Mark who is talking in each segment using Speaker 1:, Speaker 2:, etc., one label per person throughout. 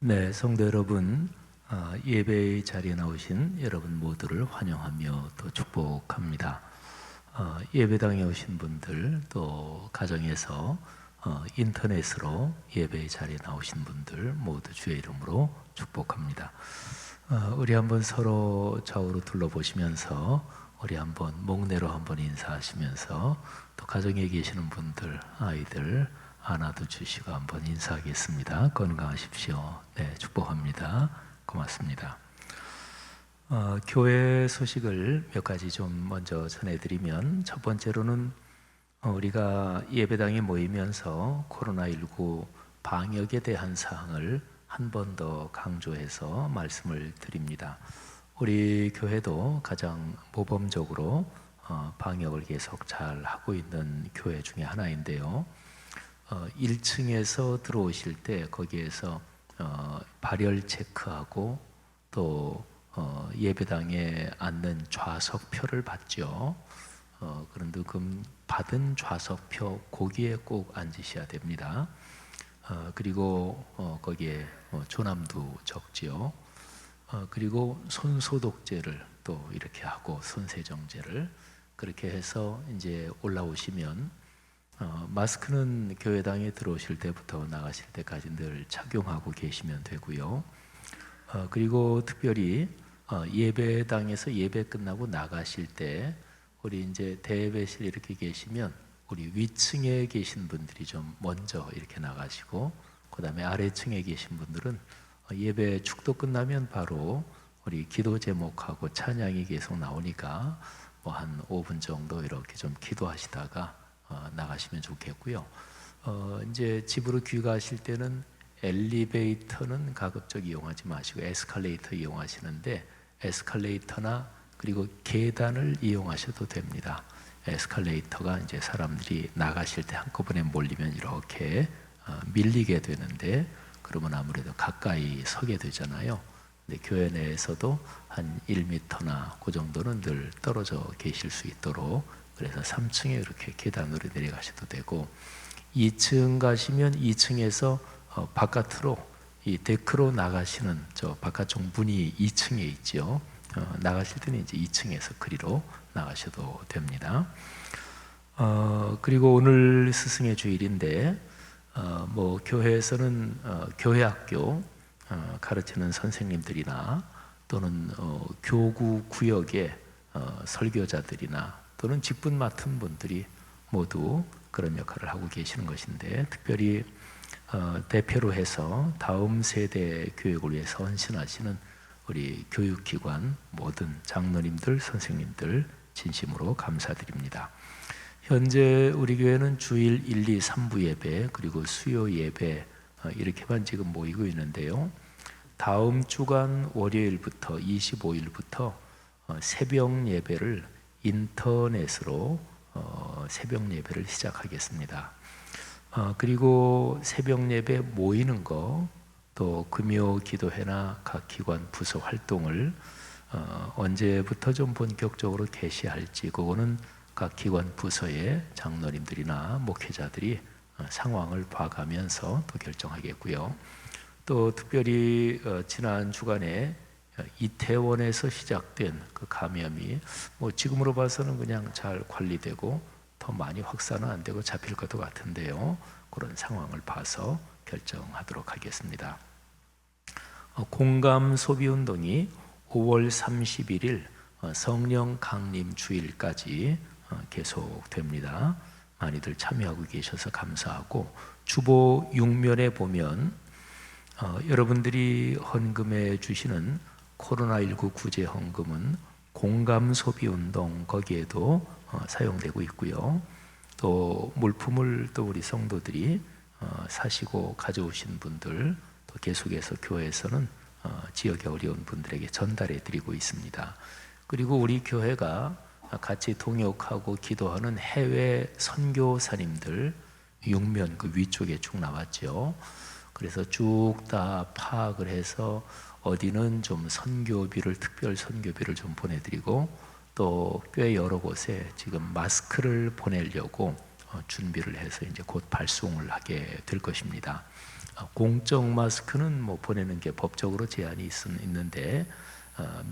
Speaker 1: 네, 성도 여러분, 예배의 자리에 나오신 여러분 모두를 환영하며 또 축복합니다. 예배당에 오신 분들, 또 가정에서 인터넷으로 예배의 자리에 나오신 분들 모두 주의 이름으로 축복합니다. 우리 한번 서로 좌우로 둘러보시면서 우리 한번 목례로 한번 인사하시면서 또 가정에 계시는 분들, 아이들 안아도 주시고 한번 인사하겠습니다. 건강하십시오. 네, 축복합니다. 고맙습니다. 교회 소식을 몇 가지 좀 먼저 전해드리면, 첫 번째로는 우리가 예배당에 모이면서 코로나19 방역에 대한 사항을 한 번 더 강조해서 말씀을 드립니다. 우리 교회도 가장 모범적으로 방역을 계속 잘 하고 있는 교회 중에 하나인데요. 1층에서 들어오실 때 거기에서 발열 체크하고 또 예배당에 앉는 좌석표를 받죠. 그런데 그 받은 좌석표 거기에 꼭 앉으셔야 됩니다. 그리고 거기에 조남도 적지요. 그리고 손 소독제를 또 이렇게 하고 손 세정제를 그렇게 해서 이제 올라오시면 마스크는 교회당에 들어오실 때부터 나가실 때까지 늘 착용하고 계시면 되고요. 그리고 특별히 예배당에서 예배 끝나고 나가실 때 우리 이제 대예배실 이렇게 계시면 우리 위층에 계신 분들이 좀 먼저 이렇게 나가시고, 그 다음에 아래층에 계신 분들은 예배 축도 끝나면 바로 우리 기도 제목하고 찬양이 계속 나오니까 뭐 한 5분 정도 이렇게 좀 기도하시다가 나가시면 좋겠고요. 이제 집으로 귀가하실 때는 엘리베이터는 가급적 이용하지 마시고 에스컬레이터 이용하시는데, 에스컬레이터나 그리고 계단을 이용하셔도 됩니다. 에스컬레이터가 이제 사람들이 나가실 때 한꺼번에 몰리면 이렇게 밀리게 되는데, 그러면 아무래도 가까이 서게 되잖아요. 근데 교회 내에서도 한 1m나 그 정도는 늘 떨어져 계실 수 있도록, 그래서 3층에 이렇게 계단으로 내려가셔도 되고, 2층 가시면 2층에서 바깥으로 이 데크로 나가시는 저 바깥쪽 문이 2층에 있죠. 나가실 때는 이제 2층에서 그리로 나가셔도 됩니다. 그리고 오늘 스승의 주일인데 뭐 교회에서는 교회학교 가르치는 선생님들이나 또는 교구 구역의 설교자들이나 또는 직분 맡은 분들이 모두 그런 역할을 하고 계시는 것인데, 특별히 대표로 해서 다음 세대 교육을 위해서 헌신하시는 우리 교육기관 모든 장로님들, 선생님들 진심으로 감사드립니다. 현재 우리 교회는 주일 1, 2, 3부 예배 그리고 수요 예배 이렇게만 지금 모이고 있는데요. 다음 주간 월요일부터 25일부터 새벽 예배를 인터넷으로 새벽 예배를 시작하겠습니다. 그리고 새벽 예배 모이는 거, 또 금요 기도회나 각 기관 부서 활동을 언제부터 좀 본격적으로 개시할지, 그거는 각 기관 부서의 장로님들이나 목회자들이 상황을 봐가면서 또 결정하겠고요. 또 특별히 지난 주간에 이태원에서 시작된 그 감염이 뭐 지금으로 봐서는 그냥 잘 관리되고 더 많이 확산은 안 되고 잡힐 것도 같은데요. 그런 상황을 봐서 결정하도록 하겠습니다. 공감 소비 운동이 5월 31일 성령 강림 주일까지 계속됩니다. 많이들 참여하고 계셔서 감사하고, 주보 6면에 보면 여러분들이 헌금해 주시는 코로나19 구제 헌금은 공감 소비 운동 거기에도 사용되고 있고요. 또 물품을 또 우리 성도들이 사시고 가져오신 분들, 또 계속해서 교회에서는 지역에 어려운 분들에게 전달해 드리고 있습니다. 그리고 우리 교회가 같이 동역하고 기도하는 해외 선교사님들 6면 그 위쪽에 쭉 나왔죠. 그래서 쭉 다 파악을 해서 어디는 좀 선교비를, 특별 선교비를 좀 보내드리고, 또 꽤 여러 곳에 지금 마스크를 보내려고 준비를 해서 이제 곧 발송을 하게 될 것입니다. 공적 마스크는 뭐 보내는 게 법적으로 제한이 있는데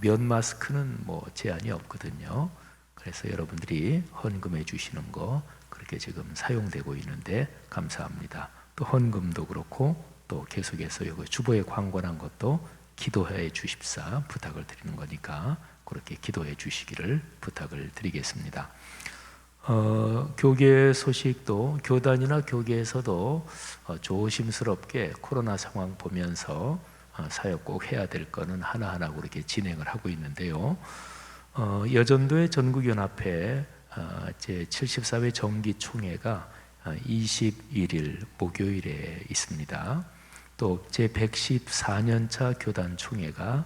Speaker 1: 면 마스크는 뭐 제한이 없거든요. 그래서 여러분들이 헌금해 주시는 거 그렇게 지금 사용되고 있는데 감사합니다. 또 헌금도 그렇고 또 계속해서 여기 주보에 광고한 것도 기도해 주십사 부탁을 드리는 거니까 그렇게 기도해 주시기를 부탁을 드리겠습니다. 교계 소식도 교단이나 교계에서도 조심스럽게 코로나 상황 보면서 사역 꼭 해야 될 거는 하나하나 그렇게 진행을 하고 있는데요. 여전도의 전국연합회 제74회 정기총회가 21일 목요일에 있습니다. 또 제114년차 교단총회가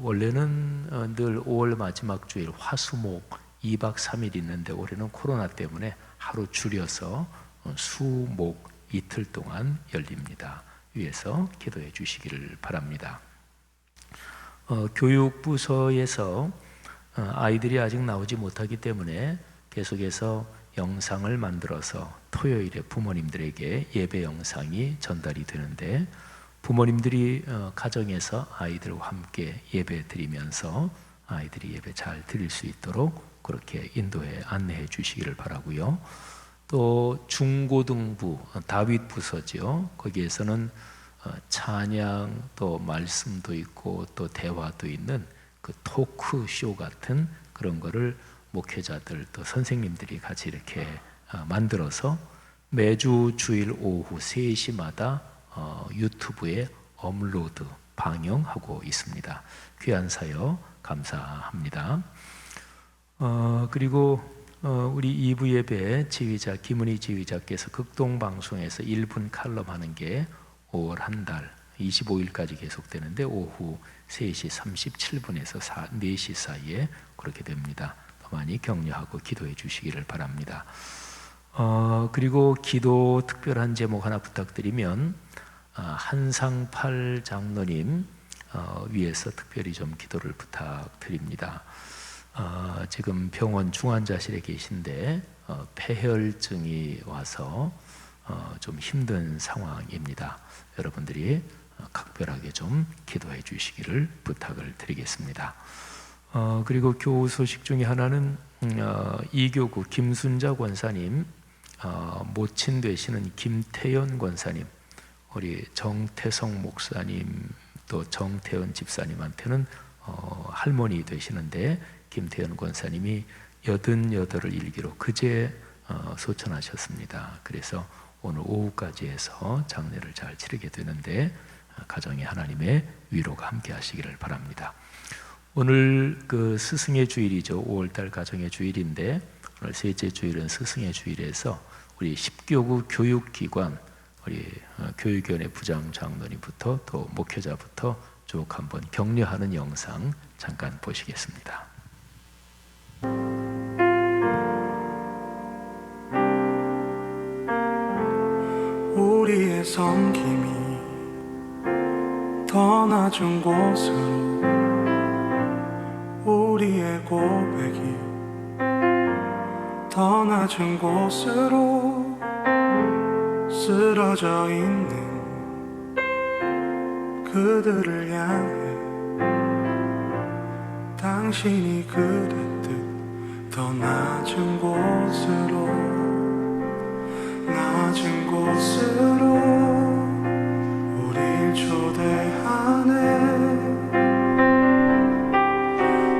Speaker 1: 원래는 늘 5월 마지막 주일 화수목 2박 3일 있는데 올해는 코로나 때문에 하루 줄여서 수목 이틀 동안 열립니다. 위에서 기도해 주시기를 바랍니다. 교육부서에서 아이들이 아직 나오지 못하기 때문에 계속해서 영상을 만들어서 토요일에 부모님들에게 예배 영상이 전달이 되는데 부모님들이 가정에서 아이들과 함께 예배 드리면서 아이들이 예배 잘 드릴 수 있도록 그렇게 인도해 안내해 주시기를 바라고요. 또 중고등부 다윗 부서죠. 거기에서는 찬양 또 말씀도 있고 또 대화도 있는 그 토크 쇼 같은 그런 거를 목회자들 또 선생님들이 같이 이렇게 만들어서 매주 주일 오후 3시마다 유튜브에 업로드 방영하고 있습니다. 귀한 사역 감사합니다. 그리고 우리 2부 예배 지휘자 김은희 지휘자께서 극동방송에서 1분 칼럼 하는 게 5월 한 달 25일까지 계속되는데 오후 3시 37분에서 4시 사이에 그렇게 됩니다. 더 많이 격려하고 기도해 주시기를 바랍니다. 그리고 기도 특별한 제목 하나 부탁드리면 한상팔 장로님 위해서 특별히 좀 기도를 부탁드립니다. 지금 병원 중환자실에 계신데 폐혈증이 와서 좀 힘든 상황입니다. 여러분들이 각별하게 좀 기도해 주시기를 부탁을 드리겠습니다. 그리고 교우 소식 중에 하나는 이교구 김순자 권사님, 모친 되시는 김태연 권사님, 우리 정태성 목사님 또 정태연 집사님한테는 할머니 되시는데 김태연 권사님이 88을 일기로 그제 소천하셨습니다. 그래서 오늘 오후까지 해서 장례를 잘 치르게 되는데 가정에 하나님의 위로가 함께 하시기를 바랍니다. 오늘 그 스승의 주일이죠. 5월달 가정의 주일인데 오늘 셋째 주일은 스승의 주일에서 우리 10교구 교육기관 우리 교육위원회 부장 장로님부터 또 목회자부터 쭉 한번 격려하는 영상 잠깐 보시겠습니다.
Speaker 2: 우리의 섬김이 더 낮은 곳으로 우리의 고백이 더 낮은 곳으로 쓰러져 있는 그들을 향해 당신이 그랬듯 더 낮은 곳으로 낮은 곳으로 우릴 초대하네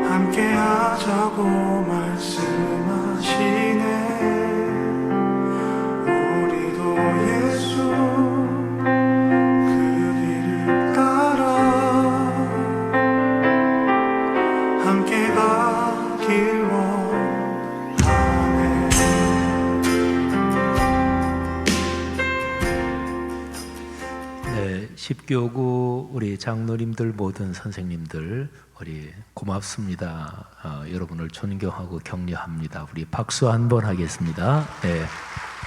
Speaker 2: 함께 하자고 말씀하시네 우리도 예수 그 길을 따라 함께 가길 원하네.
Speaker 1: 네, 10교구 우리 장로님들 모든 선생님들 우리 고맙습니다. 여러분을 존경하고 격려합니다. 우리 박수 한번 하겠습니다. 네,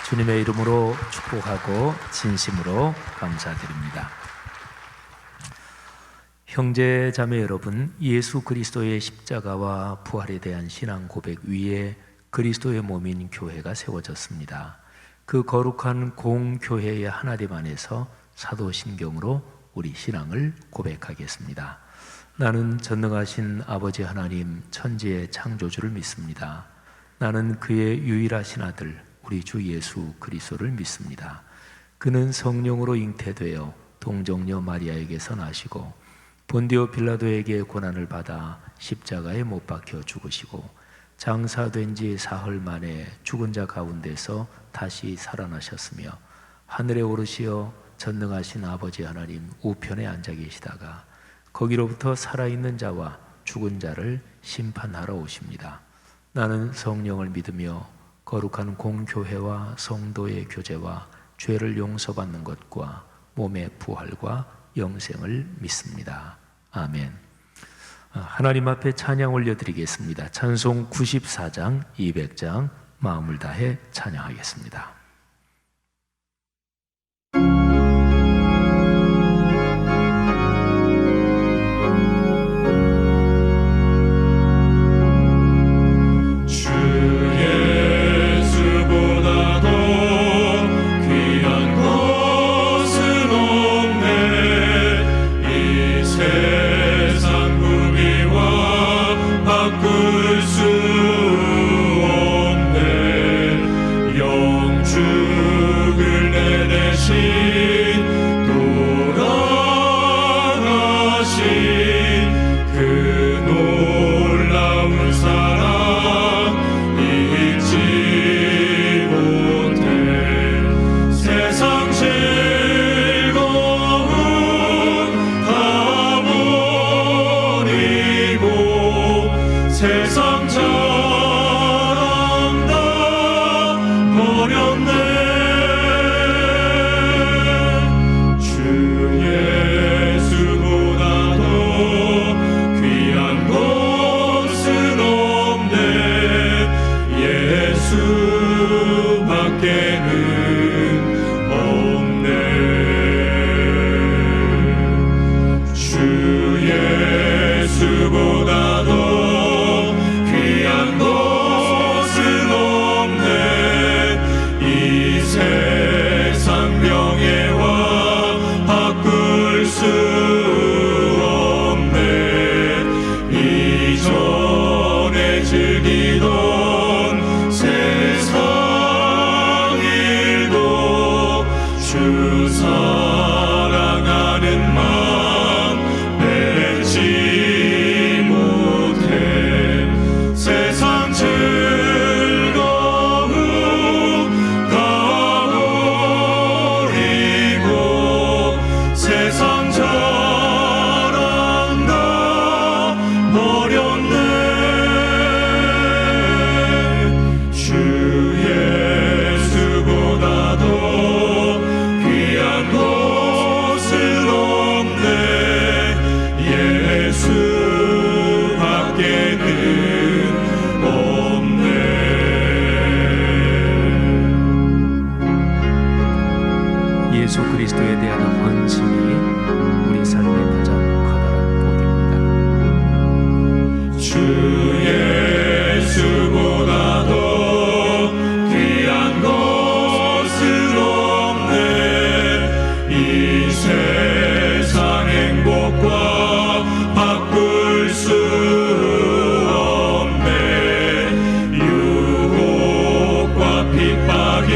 Speaker 1: 주님의 이름으로 축복하고 진심으로 감사드립니다. 형제 자매 여러분, 예수 그리스도의 십자가와 부활에 대한 신앙 고백 위에 그리스도의 몸인 교회가 세워졌습니다. 그 거룩한 공교회의 하나됨 안에서 사도신경으로 우리 신앙을 고백하겠습니다. 나는 전능하신 아버지 하나님 천지의 창조주를 믿습니다. 나는 그의 유일하신 아들 우리 주 예수 그리스도를 믿습니다. 그는 성령으로 잉태되어 동정녀 마리아에게서 나시고 본디오 빌라도에게 고난을 받아 십자가에 못 박혀 죽으시고 장사된 지 사흘 만에 죽은 자 가운데서 다시 살아나셨으며 하늘에 오르시어 전능하신 아버지 하나님 우편에 앉아 계시다가 거기로부터 살아있는 자와 죽은 자를 심판하러 오십니다. 나는 성령을 믿으며 거룩한 공교회와 성도의 교제와 죄를 용서받는 것과 몸의 부활과 영생을 믿습니다. 아멘. 하나님 앞에 찬양 올려드리겠습니다. 찬송 94장 200장 마음을 다해 찬양하겠습니다. 예수 그리스도에 대한 헌신이 우리 삶의 가장 커다란 복입니다.
Speaker 2: 주 예수보다도 귀한 것은 없네. 이 세상 행복과 바꿀 수 없네. 유혹과 핍박이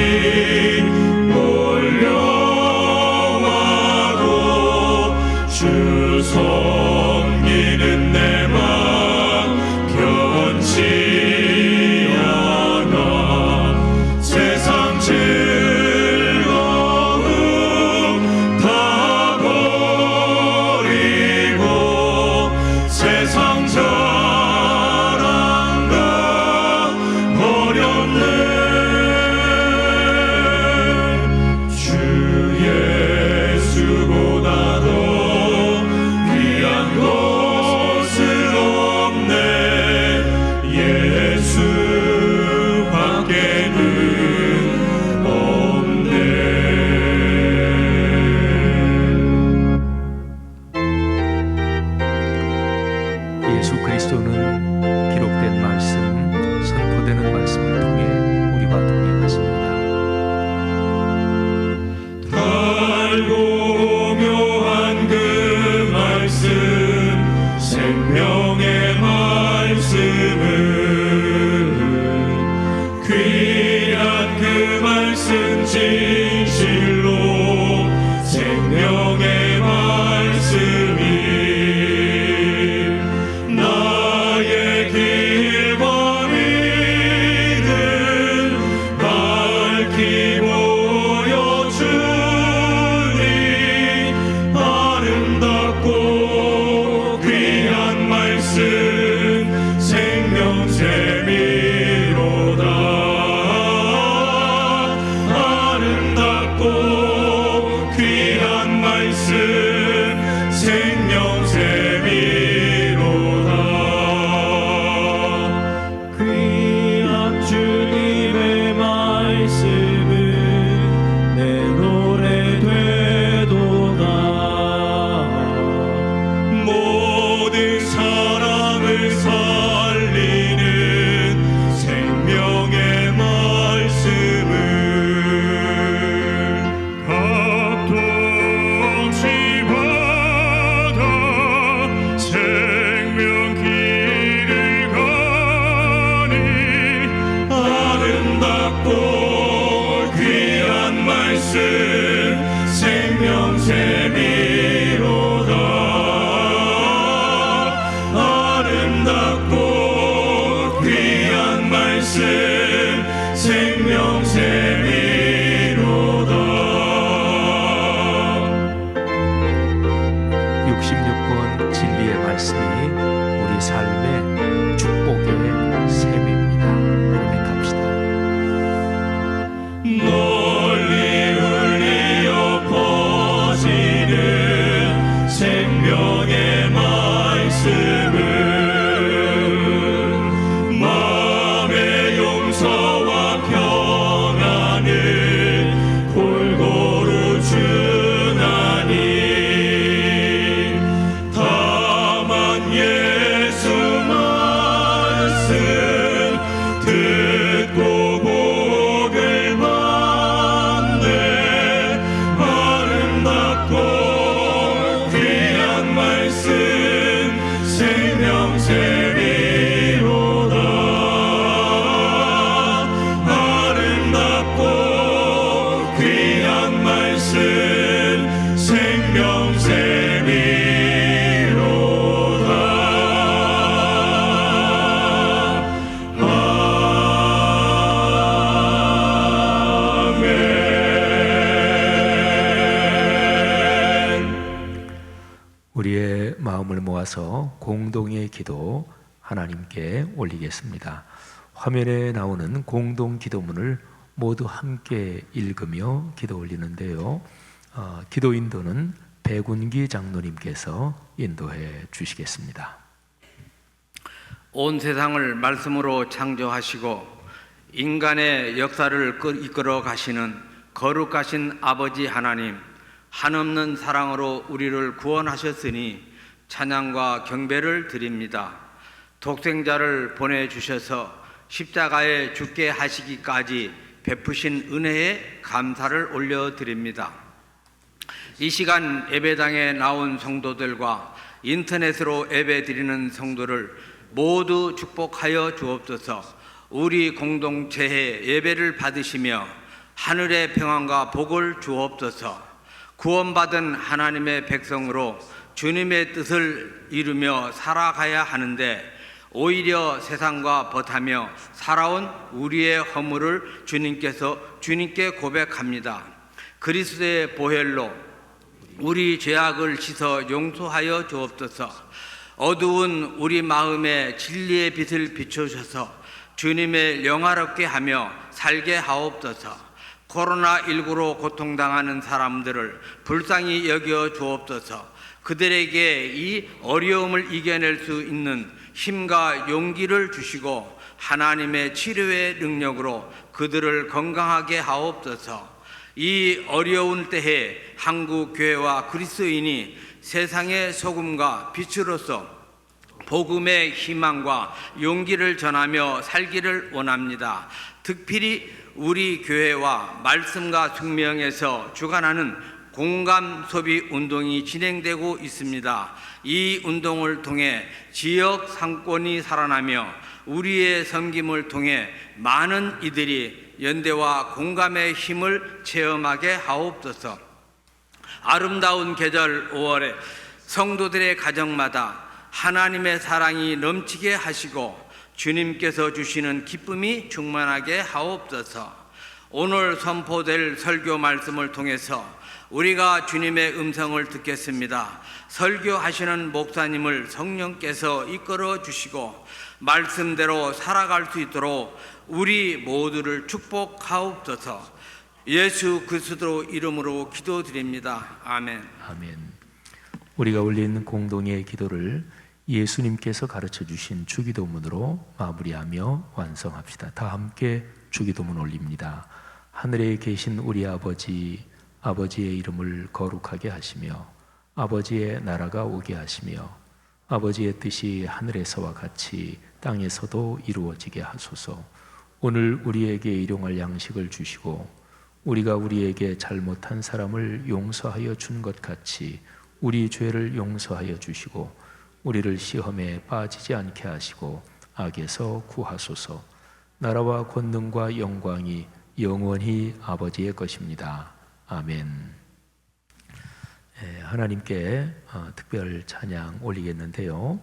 Speaker 2: 주 섬기는 내 맘 변치 않아. 세상 즐거움 다 버리고 세상 자랑 다 버렸네. 주 예수보다도 귀한 것
Speaker 1: 뜨거운 진리의 말씀이 우리 삶의 축복의 샘입니다. 고백합시다.
Speaker 2: 널리 울리어 퍼지는 생명의 말씀을 마음의 용서와 평안을 골고루 주나니 다만 예수 말씀 듣고 복을 받네 아름답고 귀한 말씀 생명샘이로다 아름답고 귀한 말씀
Speaker 1: 우리의 마음을 모아서 공동의 기도 하나님께 올리겠습니다. 화면에 나오는 공동 기도문을 모두 함께 읽으며 기도 올리는데요. 기도 인도는 백운기 장로님께서 인도해 주시겠습니다.
Speaker 3: 온 세상을 말씀으로 창조하시고 인간의 역사를 이끌어 가시는 거룩하신 아버지 하나님, 한없는 사랑으로 우리를 구원하셨으니 찬양과 경배를 드립니다. 독생자를 보내주셔서 십자가에 죽게 하시기까지 베푸신 은혜에 감사를 올려드립니다. 이 시간 예배당에 나온 성도들과 인터넷으로 예배드리는 성도를 모두 축복하여 주옵소서. 우리 공동체의 예배를 받으시며 하늘의 평안과 복을 주옵소서. 구원받은 하나님의 백성으로 주님의 뜻을 이루며 살아가야 하는데 오히려 세상과 벗하며 살아온 우리의 허물을 주님께 고백합니다. 그리스도의 보혈로 우리 죄악을 씻어 용서하여 주옵소서. 어두운 우리 마음에 진리의 빛을 비추셔서 주님의 영화롭게 하며 살게 하옵소서. 코로나19로 고통당하는 사람들을 불쌍히 여겨 주옵소서. 그들에게 이 어려움을 이겨낼 수 있는 힘과 용기를 주시고 하나님의 치료의 능력으로 그들을 건강하게 하옵소서. 이 어려운 때에 한국 교회와 그리스도인이 세상의 소금과 빛으로서 복음의 희망과 용기를 전하며 살기를 원합니다. 특별히 우리 교회와 말씀과 숙명에서 주관하는 공감 소비 운동이 진행되고 있습니다. 이 운동을 통해 지역 상권이 살아나며 우리의 섬김을 통해 많은 이들이 연대와 공감의 힘을 체험하게 하옵소서. 아름다운 계절 5월에 성도들의 가정마다 하나님의 사랑이 넘치게 하시고 주님께서 주시는 기쁨이 충만하게 하옵소서. 오늘 선포될 설교 말씀을 통해서 우리가 주님의 음성을 듣겠습니다. 설교하시는 목사님을 성령께서 이끌어 주시고 말씀대로 살아갈 수 있도록 우리 모두를 축복하옵소서. 예수 그리스도 이름으로 기도드립니다. 아멘.
Speaker 1: 아멘. 우리가 올린 공동의 기도를 예수님께서 가르쳐 주신 주기도문으로 마무리하며 완성합시다. 다 함께 주기도문 올립니다. 하늘에 계신 우리 아버지, 아버지의 이름을 거룩하게 하시며 아버지의 나라가 오게 하시며 아버지의 뜻이 하늘에서와 같이 땅에서도 이루어지게 하소서. 오늘 우리에게 일용할 양식을 주시고 우리가 우리에게 잘못한 사람을 용서하여 준 것 같이 우리 죄를 용서하여 주시고 우리를 시험에 빠지지 않게 하시고 악에서 구하소서. 나라와 권능과 영광이 영원히 아버지의 것입니다. 아멘. 하나님께 특별 찬양 올리겠는데요.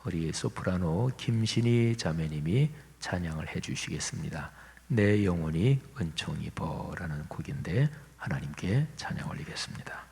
Speaker 1: 우리 소프라노 김신희 자매님이 찬양을 해주시겠습니다. 내 영혼이 은총 입어라는 곡인데 하나님께 찬양 올리겠습니다.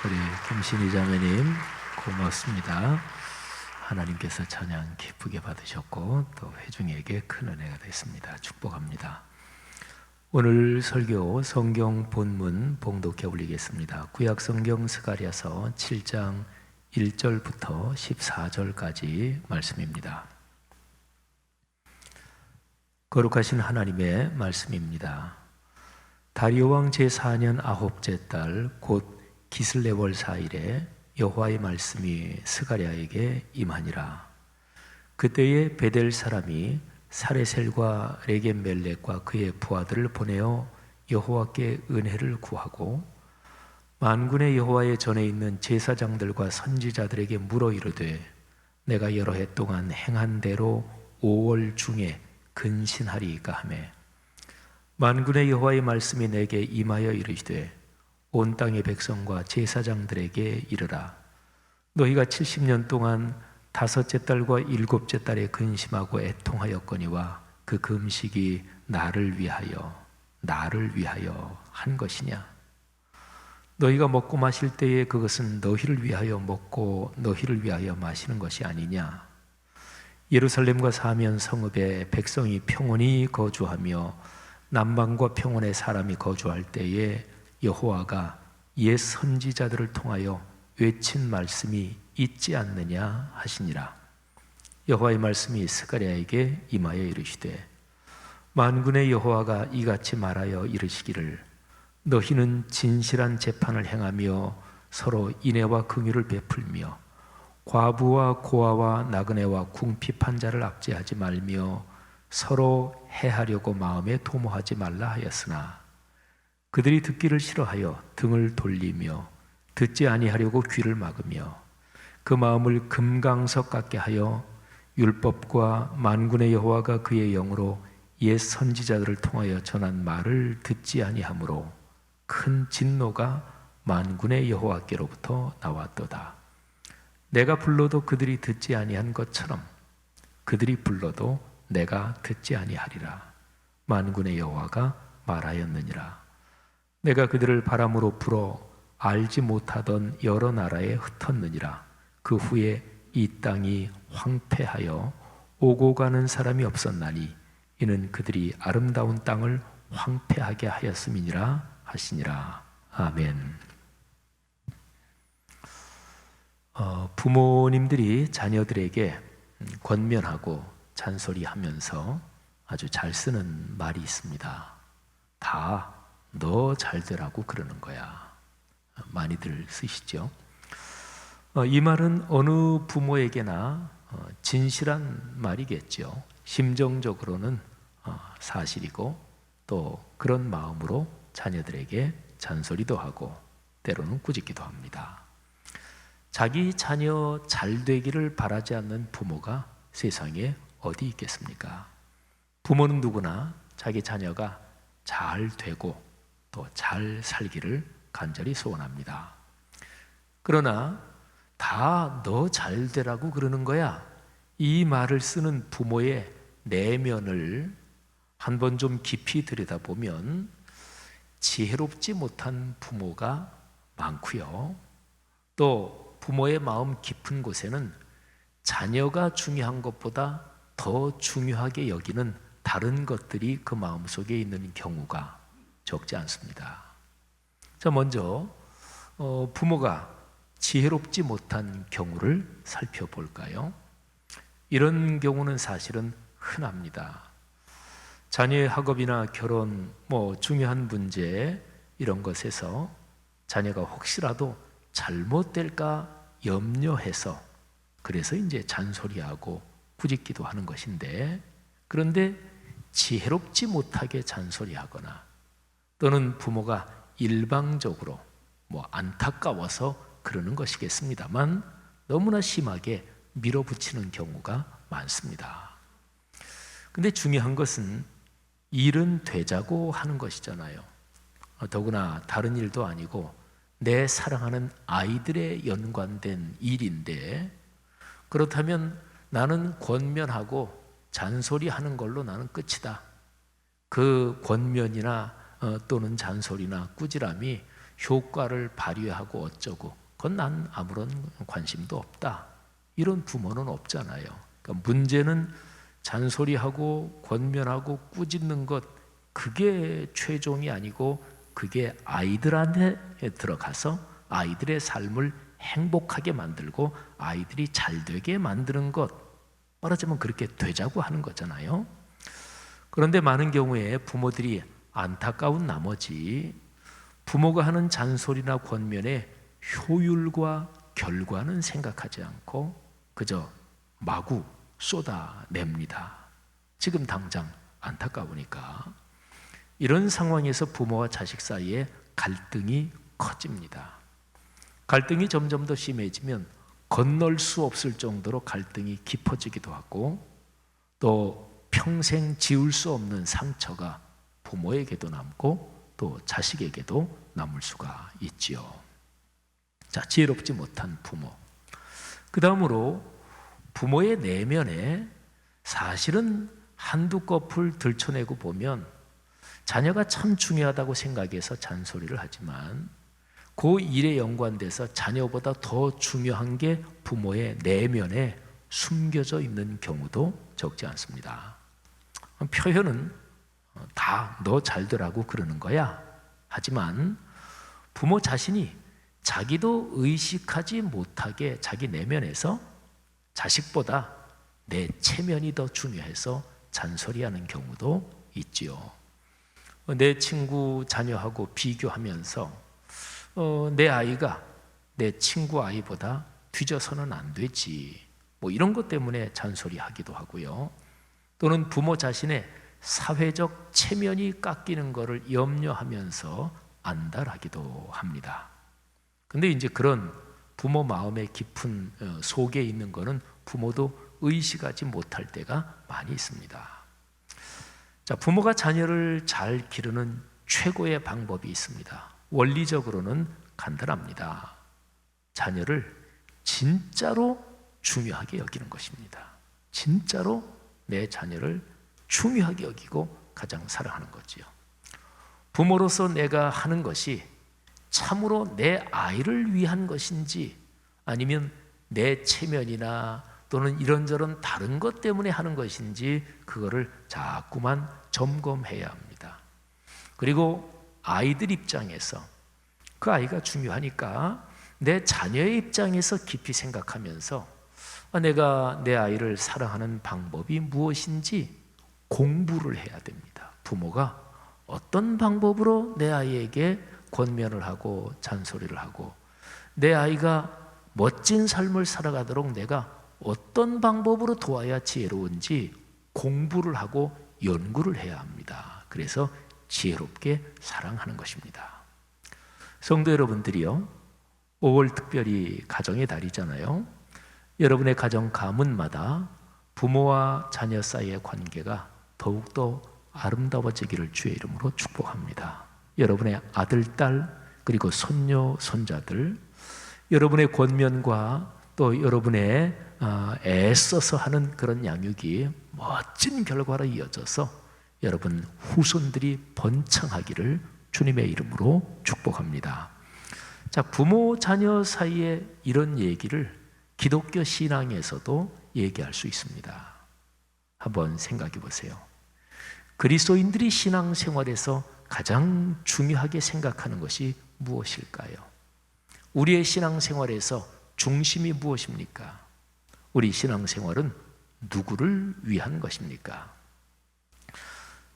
Speaker 1: 우리 김신희 자매님 고맙습니다. 하나님께서 찬양 기쁘게 받으셨고 또 회중에게 큰 은혜가 됐습니다. 축복합니다. 오늘 설교 성경 본문 봉독해 올리겠습니다. 구약성경 스가랴서 7장 1절부터 14절까지 말씀입니다. 거룩하신 하나님의 말씀입니다. 다리오 왕 제4년 아홉째 달 곧 기슬레월 4일에 여호와의 말씀이 스가랴에게 임하니라. 그때에 베델 사람이 사레셀과 레겜멜렉과 그의 부하들을 보내어 여호와께 은혜를 구하고 만군의 여호와의 전에 있는 제사장들과 선지자들에게 물어 이르되 내가 여러 해 동안 행한 대로 5월 중에 근신하리이까 하매 만군의 여호와의 말씀이 내게 임하여 이르시되 온 땅의 백성과 제사장들에게 이르라. 너희가 70년 동안 5째 달과 7째 달에 근심하고 애통하였거니와 그 금식이 나를 위하여 한 것이냐? 너희가 먹고 마실 때에 그것은 너희를 위하여 먹고 너희를 위하여 마시는 것이 아니냐? 예루살렘과 사면 성읍에 백성이 평온히 거주하며 남방과 평온에 사람이 거주할 때에 여호와가 옛 선지자들을 통하여 외친 말씀이 있지 않느냐 하시니라. 여호와의 말씀이 스가랴에게 임하여 이르시되 만군의 여호와가 이같이 말하여 이르시기를 너희는 진실한 재판을 행하며 서로 인애와 긍휼을 베풀며 과부와 고아와 나그네와 궁핍한 자를 압제하지 말며 서로 해하려고 마음에 도모하지 말라 하였으나 그들이 듣기를 싫어하여 등을 돌리며 듣지 아니하려고 귀를 막으며 그 마음을 금강석 같게 하여 율법과 만군의 여호와가 그의 영으로 옛 선지자들을 통하여 전한 말을 듣지 아니하므로 큰 진노가 만군의 여호와께로부터 나왔도다. 내가 불러도 그들이 듣지 아니한 것처럼 그들이 불러도 내가 듣지 아니하리라. 만군의 여호와가 말하였느니라. 내가 그들을 바람으로 불어 알지 못하던 여러 나라에 흩었느니라. 그 후에 이 땅이 황폐하여 오고 가는 사람이 없었나니 이는 그들이 아름다운 땅을 황폐하게 하였음이니라 하시니라. 아멘. 부모님들이 자녀들에게 권면하고 잔소리하면서 아주 잘 쓰는 말이 있습니다. 다 너 잘 되라고 그러는 거야. 많이들 쓰시죠. 이 말은 어느 부모에게나 진실한 말이겠죠. 심정적으로는 사실이고 또 그런 마음으로 자녀들에게 잔소리도 하고 때로는 꾸짖기도 합니다. 자기 자녀 잘 되기를 바라지 않는 부모가 세상에 어디 있겠습니까? 부모는 누구나 자기 자녀가 잘 되고 또 잘 살기를 간절히 소원합니다. 그러나 다 너 잘 되라고 그러는 거야. 이 말을 쓰는 부모의 내면을 한번 좀 깊이 들여다보면 지혜롭지 못한 부모가 많고요. 또 부모의 마음 깊은 곳에는 자녀가 중요한 것보다 더 중요하게 여기는 다른 것들이 그 마음속에 있는 경우가 적지 않습니다. 자, 먼저 부모가 지혜롭지 못한 경우를 살펴볼까요? 이런 경우는 사실은 흔합니다. 자녀의 학업이나 결혼, 중요한 문제 이런 것에서 자녀가 혹시라도 잘못될까 염려해서 그래서 이제 잔소리하고 꾸짖기도 하는 것인데, 그런데 지혜롭지 못하게 잔소리하거나 또는 부모가 일방적으로 안타까워서 그러는 것이겠습니다만 너무나 심하게 밀어붙이는 경우가 많습니다. 근데 중요한 것은 일은 되자고 하는 것이잖아요. 더구나 다른 일도 아니고 내 사랑하는 아이들에 연관된 일인데, 그렇다면 나는 권면하고 잔소리하는 걸로 나는 끝이다. 그 권면이나 또는 잔소리나 꾸지람이 효과를 발휘하고 어쩌고, 그건 난 아무런 관심도 없다. 이런 부모는 없잖아요. 그러니까 문제는 잔소리하고 권면하고 꾸짖는 것, 그게 최종이 아니고 그게 아이들한테 들어가서 아이들의 삶을 행복하게 만들고 아이들이 잘 되게 만드는 것, 말하자면 그렇게 되자고 하는 거잖아요. 그런데 많은 경우에 부모들이 안타까운 나머지 부모가 하는 잔소리나 권면의 효율과 결과는 생각하지 않고 그저 마구 쏟아냅니다. 지금 당장 안타까우니까. 이런 상황에서 부모와 자식 사이에 갈등이 커집니다. 갈등이 점점 더 심해지면 건널 수 없을 정도로 갈등이 깊어지기도 하고, 또 평생 지울 수 없는 상처가 부모에게도 남고 또 자식에게도 남을 수가 있지요. 자, 지혜롭지 못한 부모. 그 다음으로 부모의 내면에 사실은 한두 kop을 들춰내고 보면 자녀가 참 중요하다고 생각해서 잔소리를 하지만 그 일에 연관돼서 자녀보다 더 중요한 게 부모의 내면에 숨겨져 있는 경우도 적지 않습니다. 표현은 다 너 잘 되라고 그러는 거야. 하지만 부모 자신이 자기도 의식하지 못하게 자기 내면에서 자식보다 내 체면이 더 중요해서 잔소리하는 경우도 있지요. 내 친구 자녀하고 비교하면서 내 아이가 내 친구 아이보다 뒤져서는 안 되지, 뭐 이런 것 때문에 잔소리하기도 하고요. 또는 부모 자신의 사회적 체면이 깎이는 것을 염려하면서 안달하기도 합니다. 근데 이제 그런 부모 마음의 깊은 속에 있는 것은 부모도 의식하지 못할 때가 많이 있습니다. 자, 부모가 자녀를 잘 기르는 최고의 방법이 있습니다. 원리적으로는 간단합니다. 자녀를 진짜로 중요하게 여기는 것입니다. 진짜로 내 자녀를 중요하게 여기고 가장 사랑하는 거지요. 부모로서 내가 하는 것이 참으로 내 아이를 위한 것인지 아니면 내 체면이나 또는 이런저런 다른 것 때문에 하는 것인지 그거를 자꾸만 점검해야 합니다. 그리고 아이들 입장에서 그 아이가 중요하니까 내 자녀의 입장에서 깊이 생각하면서 내가 내 아이를 사랑하는 방법이 무엇인지 공부를 해야 됩니다. 부모가 어떤 방법으로 내 아이에게 권면을 하고 잔소리를 하고 내 아이가 멋진 삶을 살아가도록 내가 어떤 방법으로 도와야 지혜로운지 공부를 하고 연구를 해야 합니다. 그래서 지혜롭게 사랑하는 것입니다. 성도 여러분들이요, 5월 특별히 가정의 달이잖아요. 여러분의 가정 가문마다 부모와 자녀 사이의 관계가 더욱더 아름다워지기를 주의 이름으로 축복합니다. 여러분의 아들, 딸, 그리고 손녀, 손자들, 여러분의 권면과 또 여러분의 애써서 하는 그런 양육이 멋진 결과로 이어져서 여러분 후손들이 번창하기를 주님의 이름으로 축복합니다. 자, 부모 자녀 사이에 이런 얘기를 기독교 신앙에서도 얘기할 수 있습니다. 한번 생각해 보세요. 그리스도인들이 신앙생활에서 가장 중요하게 생각하는 것이 무엇일까요? 우리의 신앙생활에서 중심이 무엇입니까? 우리 신앙생활은 누구를 위한 것입니까?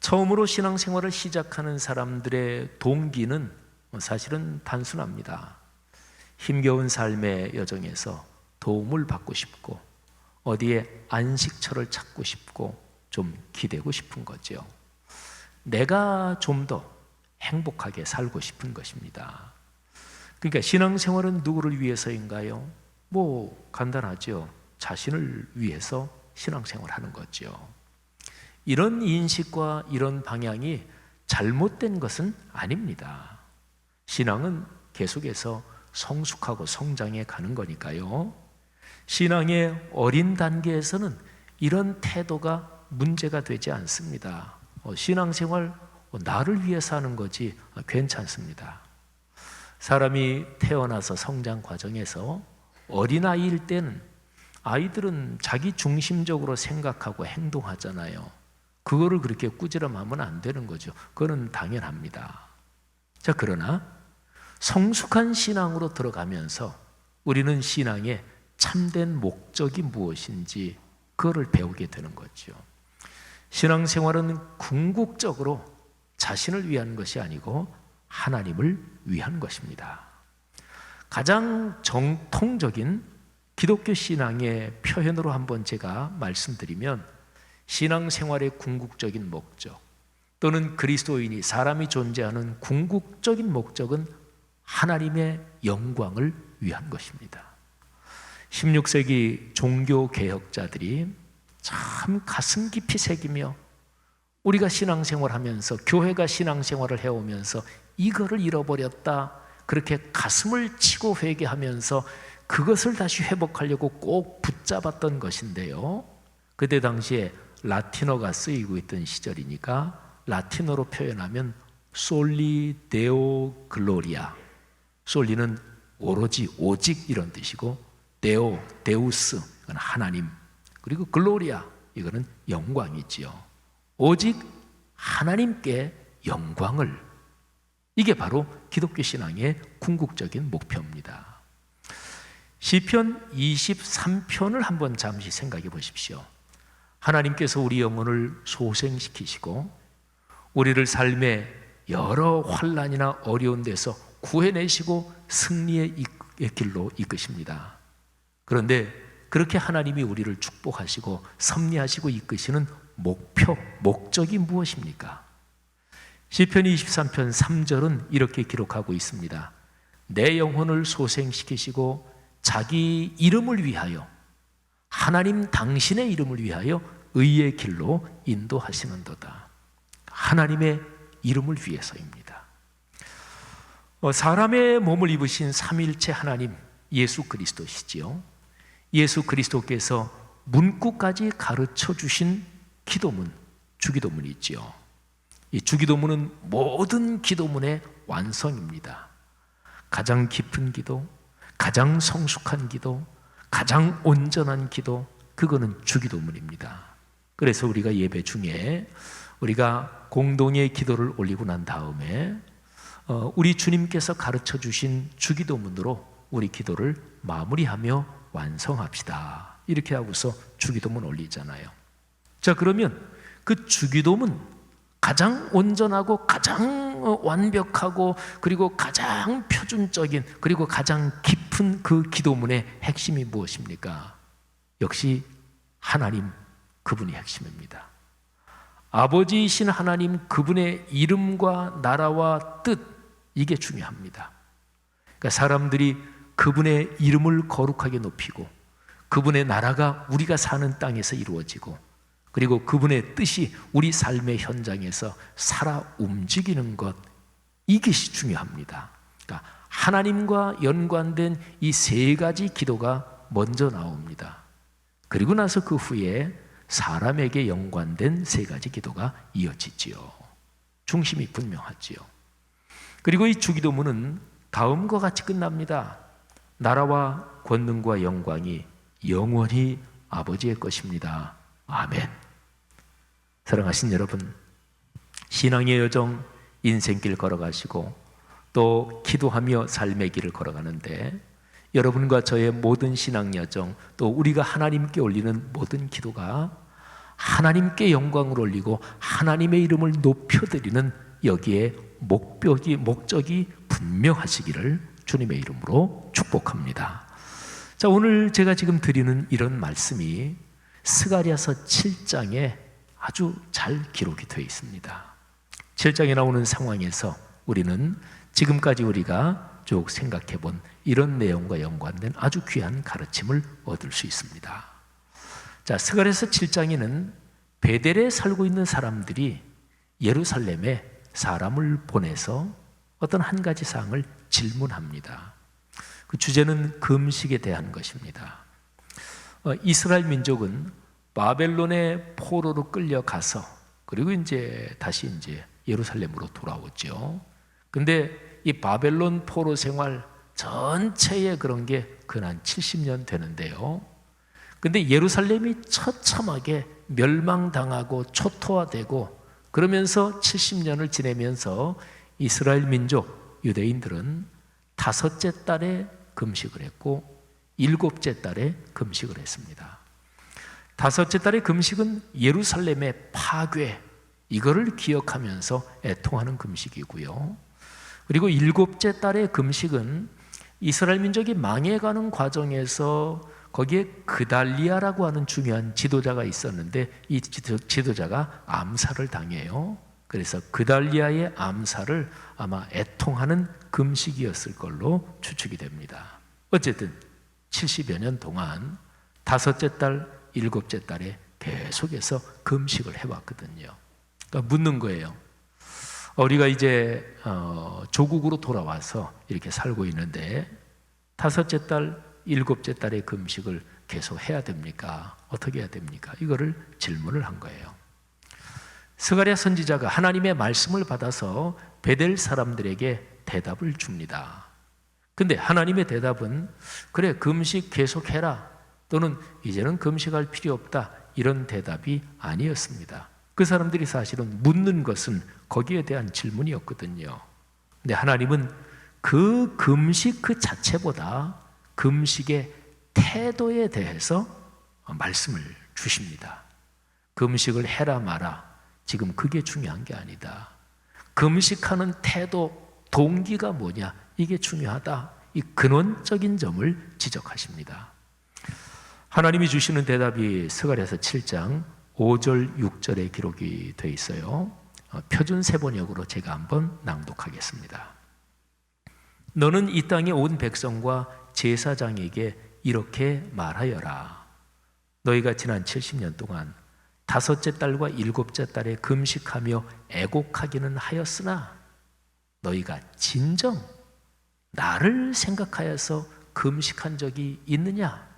Speaker 1: 처음으로 신앙생활을 시작하는 사람들의 동기는 사실은 단순합니다. 힘겨운 삶의 여정에서 도움을 받고 싶고 어디에 안식처를 찾고 싶고 좀 기대고 싶은 거죠. 내가 좀 더 행복하게 살고 싶은 것입니다. 그러니까 신앙생활은 누구를 위해서인가요? 뭐 간단하죠. 자신을 위해서 신앙생활을 하는 거죠. 이런 인식과 이런 방향이 잘못된 것은 아닙니다. 신앙은 계속해서 성숙하고 성장해 가는 거니까요. 신앙의 어린 단계에서는 이런 태도가 문제가 되지 않습니다. 신앙생활 나를 위해서 하는 거지 괜찮습니다. 사람이 태어나서 성장 과정에서 어린아이일 때는 아이들은 자기 중심적으로 생각하고 행동하잖아요. 그거를 그렇게 꾸지람하면 안 되는 거죠. 그거는 당연합니다. 자, 그러나 성숙한 신앙으로 들어가면서 우리는 신앙의 참된 목적이 무엇인지 그거를 배우게 되는 거죠. 신앙생활은 궁극적으로 자신을 위한 것이 아니고 하나님을 위한 것입니다. 가장 정통적인 기독교 신앙의 표현으로 한번 제가 말씀드리면 신앙생활의 궁극적인 목적 또는 그리스도인이 사람이 존재하는 궁극적인 목적은 하나님의 영광을 위한 것입니다. 16세기 종교개혁자들이 참 가슴 깊이 새기며 우리가 신앙생활하면서 교회가 신앙생활을 해오면서 이거를 잃어버렸다 그렇게 가슴을 치고 회개하면서 그것을 다시 회복하려고 꼭 붙잡았던 것인데요. 그때 당시에 라틴어가 쓰이고 있던 시절이니까 라틴어로 표현하면 솔리 데오 글로리아, 솔리는 오로지 오직 이런 뜻이고 데오, 데우스 이건 하나님, 그리고 글로리아 이거는 영광이지요. 오직 하나님께 영광을, 이게 바로 기독교 신앙의 궁극적인 목표입니다. 시편 23편을 한번 잠시 생각해 보십시오. 하나님께서 우리 영혼을 소생시키시고 우리를 삶의 여러 환난이나 어려운 데서 구해내시고 승리의 길로 이끄십니다. 그런데 그렇게 하나님이 우리를 축복하시고 섭리하시고 이끄시는 목표, 목적이 무엇입니까? 시편 23편 3절은 이렇게 기록하고 있습니다. 내 영혼을 소생시키시고 자기 이름을 위하여, 하나님 당신의 이름을 위하여 의의 길로 인도하시는도다. 하나님의 이름을 위해서입니다. 사람의 몸을 입으신 삼일체 하나님 예수 그리스도시지요. 예수 그리스도께서 문구까지 가르쳐 주신 기도문, 주기도문이 있지요. 이 주기도문은 모든 기도문의 완성입니다. 가장 깊은 기도, 가장 성숙한 기도, 가장 온전한 기도, 그거는 주기도문입니다. 그래서 우리가 예배 중에 우리가 공동의 기도를 올리고 난 다음에 우리 주님께서 가르쳐 주신 주기도문으로 우리 기도를 마무리하며 완성합시다. 이렇게 하고서 주기도문 올리잖아요. 자, 그러면 그 주기도문, 가장 온전하고 가장 완벽하고 그리고 가장 표준적인 그리고 가장 깊은 그 기도문의 핵심이 무엇입니까? 역시 하나님, 그분이 핵심입니다. 아버지이신 하나님, 그분의 이름과 나라와 뜻, 이게 중요합니다. 그러니까 사람들이 그분의 이름을 거룩하게 높이고 그분의 나라가 우리가 사는 땅에서 이루어지고 그리고 그분의 뜻이 우리 삶의 현장에서 살아 움직이는 것, 이것이 중요합니다. 그러니까 하나님과 연관된 이 세 가지 기도가 먼저 나옵니다. 그리고 나서 그 후에 사람에게 연관된 세 가지 기도가 이어지지요. 중심이 분명하지요. 그리고 이 주기도문은 다음과 같이 끝납니다. 나라와 권능과 영광이 영원히 아버지의 것입니다. 아멘. 사랑하신 여러분, 신앙의 여정, 인생길 걸어가시고 또 기도하며 삶의 길을 걸어가는데 여러분과 저의 모든 신앙 여정, 또 우리가 하나님께 올리는 모든 기도가 하나님께 영광을 올리고 하나님의 이름을 높여드리는 여기에 목적이 분명하시기를 주님의 이름으로 축복합니다. 자, 오늘 제가 지금 드리는 이런 말씀이 스가랴서 7장에 아주 잘 기록이 되어 있습니다. 7장에 나오는 상황에서 우리는 지금까지 우리가 쭉 생각해 본 이런 내용과 연관된 아주 귀한 가르침을 얻을 수 있습니다. 자, 스가랴서 7장에는 베델에 살고 있는 사람들이 예루살렘에 사람을 보내서 어떤 한 가지 사항을 질문합니다. 그 주제는 금식에 대한 것입니다. 이스라엘 민족은 바벨론의 포로로 끌려가서 그리고 다시 예루살렘으로 돌아오죠. 근데 이 바벨론 포로 생활 전체의 그런 게 근한 70년 되는데요. 근데 예루살렘이 처참하게 멸망당하고 초토화되고 그러면서 70년을 지내면서 이스라엘 민족 유대인들은 5째 달에 금식을 했고 7째 달에 금식을 했습니다. 5째 달의 금식은 예루살렘의 파괴, 이거를 기억하면서 애통하는 금식이고요. 그리고 7째 달의 금식은 이스라엘 민족이 망해가는 과정에서 거기에 그달리아라고 하는 중요한 지도자가 있었는데 이 지도자가 암살을 당해요. 그래서 그달리아의 암살을 아마 애통하는 금식이었을 걸로 추측이 됩니다. 어쨌든 70여 년 동안 5째 달, 7째 달에 계속해서 금식을 해왔거든요. 그러니까 묻는 거예요. 우리가 이제 조국으로 돌아와서 이렇게 살고 있는데 5째 달, 7째 달의 금식을 계속 해야 됩니까? 어떻게 해야 됩니까? 이거를 질문을 한 거예요. 스가랴 선지자가 하나님의 말씀을 받아서 베델 사람들에게 대답을 줍니다. 근데 하나님의 대답은 그래, 금식 계속해라, 또는 이제는 금식할 필요 없다, 이런 대답이 아니었습니다. 그 사람들이 사실은 묻는 것은 거기에 대한 질문이었거든요. 근데 하나님은 그 금식 그 자체보다 금식의 태도에 대해서 말씀을 주십니다. 금식을 해라 마라, 지금 그게 중요한 게 아니다. 금식하는 태도, 동기가 뭐냐, 이게 중요하다. 이 근원적인 점을 지적하십니다. 하나님이 주시는 대답이 스가랴서 7장 5절 6절에 기록이 되어 있어요. 표준 세번역으로 제가 한번 낭독하겠습니다. 너는 이 땅의 온 백성과 제사장에게 이렇게 말하여라. 너희가 지난 70년 동안 5째 달과 7째 달에 금식하며 애곡하기는 하였으나 너희가 진정 나를 생각하여서 금식한 적이 있느냐?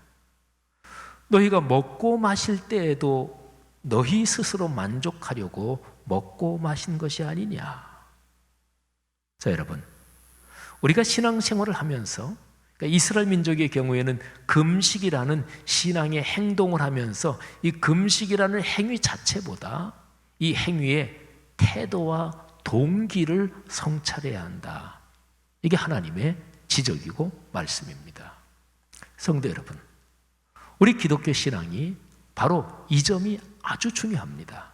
Speaker 1: 너희가 먹고 마실 때에도 너희 스스로 만족하려고 먹고 마신 것이 아니냐? 자, 여러분, 우리가 신앙생활을 하면서, 그러니까 이스라엘 민족의 경우에는 금식이라는 신앙의 행동을 하면서 이 금식이라는 행위 자체보다 이 행위의 태도와 동기를 성찰해야 한다. 이게 하나님의 지적이고 말씀입니다. 성도 여러분, 우리 기독교 신앙이 바로 이 점이 아주 중요합니다.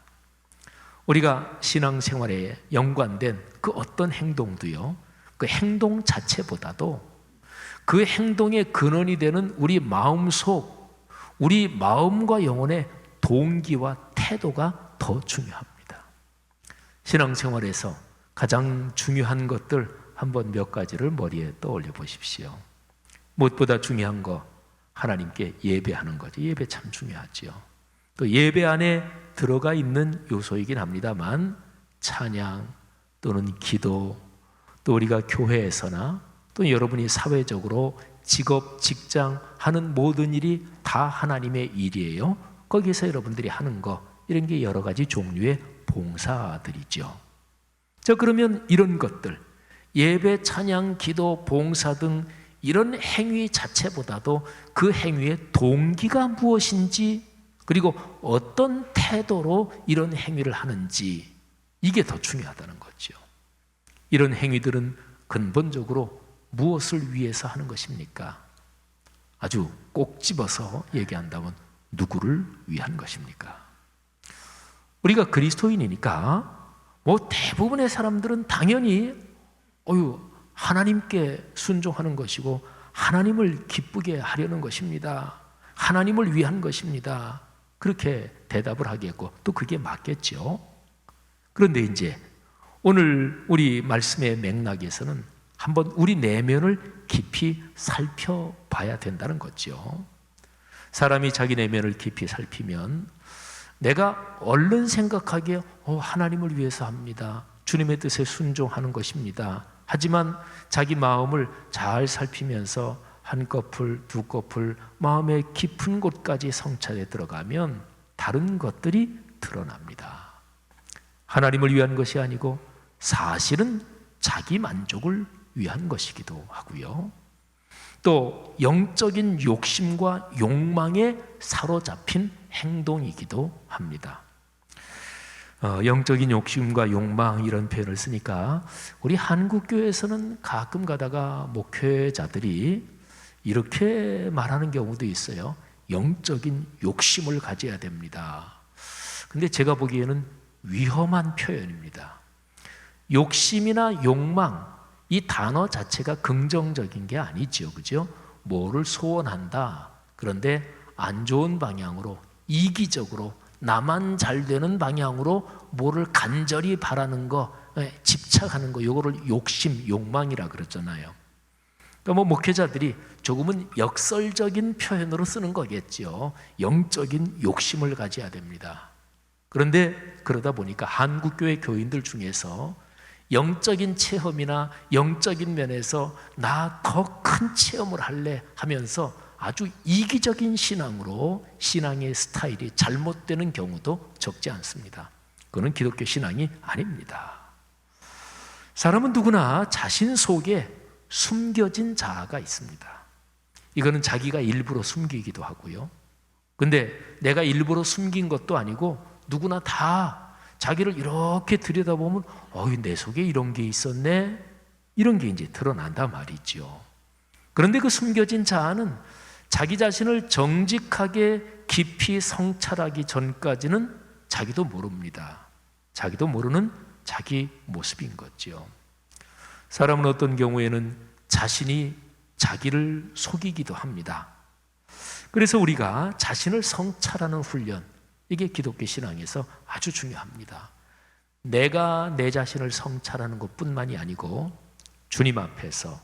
Speaker 1: 우리가 신앙생활에 연관된 그 어떤 행동도요, 그 행동 자체보다도 그 행동의 근원이 되는 우리 마음속, 우리 마음과 영혼의 동기와 태도가 더 중요합니다. 신앙생활에서 가장 중요한 것들 한번 몇 가지를 머리에 떠올려 보십시오. 무엇보다 중요한 거, 하나님께 예배하는 거죠. 예배 참 중요하죠. 또 예배 안에 들어가 있는 요소이긴 합니다만 찬양 또는 기도, 또 우리가 교회에서나 또 여러분이 사회적으로 직업, 직장 하는 모든 일이 다 하나님의 일이에요. 거기서 여러분들이 하는 거, 이런 게 여러 가지 종류의 봉사들이죠. 자, 그러면 이런 것들, 예배, 찬양, 기도, 봉사 등 이런 행위 자체보다도 그 행위의 동기가 무엇인지, 그리고 어떤 태도로 이런 행위를 하는지, 이게 더 중요하다는 거죠. 이런 행위들은 근본적으로 무엇을 위해서 하는 것입니까? 아주 꼭 집어서 얘기한다면 누구를 위한 것입니까? 우리가 그리스도인이니까 대부분의 사람들은 당연히 하나님께 순종하는 것이고 하나님을 기쁘게 하려는 것입니다. 하나님을 위한 것입니다. 그렇게 대답을 하겠고 또 그게 맞겠죠. 그런데 이제 오늘 우리 말씀의 맥락에서는 한번 우리 내면을 깊이 살펴봐야 된다는 거죠. 사람이 자기 내면을 깊이 살피면 내가 얼른 생각하기에 하나님을 위해서 합니다. 주님의 뜻에 순종하는 것입니다. 하지만 자기 마음을 잘 살피면서 한꺼풀, 두꺼풀 마음의 깊은 곳까지 성찰에 들어가면 다른 것들이 드러납니다. 하나님을 위한 것이 아니고 사실은 자기 만족을 위한 것이기도 하고요. 또 영적인 욕심과 욕망에 사로잡힌 행동이기도 합니다. 영적인 욕심과 욕망 이런 표현을 쓰니까 우리 한국교회에서는 가끔 가다가 목회자들이 이렇게 말하는 경우도 있어요. 영적인 욕심을 가져야 됩니다. 근데 제가 보기에는 위험한 표현입니다. 욕심이나 욕망, 이 단어 자체가 긍정적인 게 아니죠, 그죠? 뭐를 소원한다. 그런데 안 좋은 방향으로, 이기적으로, 나만 잘 되는 방향으로 뭐를 간절히 바라는 거, 집착하는 거, 요거를 욕심, 욕망이라 그랬잖아요. 그러니까 목회자들이 조금은 역설적인 표현으로 쓰는 거겠죠. 영적인 욕심을 가져야 됩니다. 그런데 그러다 보니까 한국교회 교인들 중에서 영적인 체험이나 영적인 면에서 나 더 큰 체험을 할래 하면서 아주 이기적인 신앙으로 신앙의 스타일이 잘못되는 경우도 적지 않습니다. 그건 기독교 신앙이 아닙니다. 사람은 누구나 자신 속에 숨겨진 자아가 있습니다. 이거는 자기가 일부러 숨기기도 하고요. 근데 내가 일부러 숨긴 것도 아니고 누구나 다 자기를 이렇게 들여다보면 내 속에 이런 게 있었네, 이런 게 이제 드러난단 말이죠. 그런데 그 숨겨진 자아는 자기 자신을 정직하게 깊이 성찰하기 전까지는 자기도 모릅니다. 자기도 모르는 자기 모습인 거죠. 사람은 어떤 경우에는 자신이 자기를 속이기도 합니다. 그래서 우리가 자신을 성찰하는 훈련, 이게 기독교 신앙에서 아주 중요합니다. 내가 내 자신을 성찰하는 것뿐만이 아니고 주님 앞에서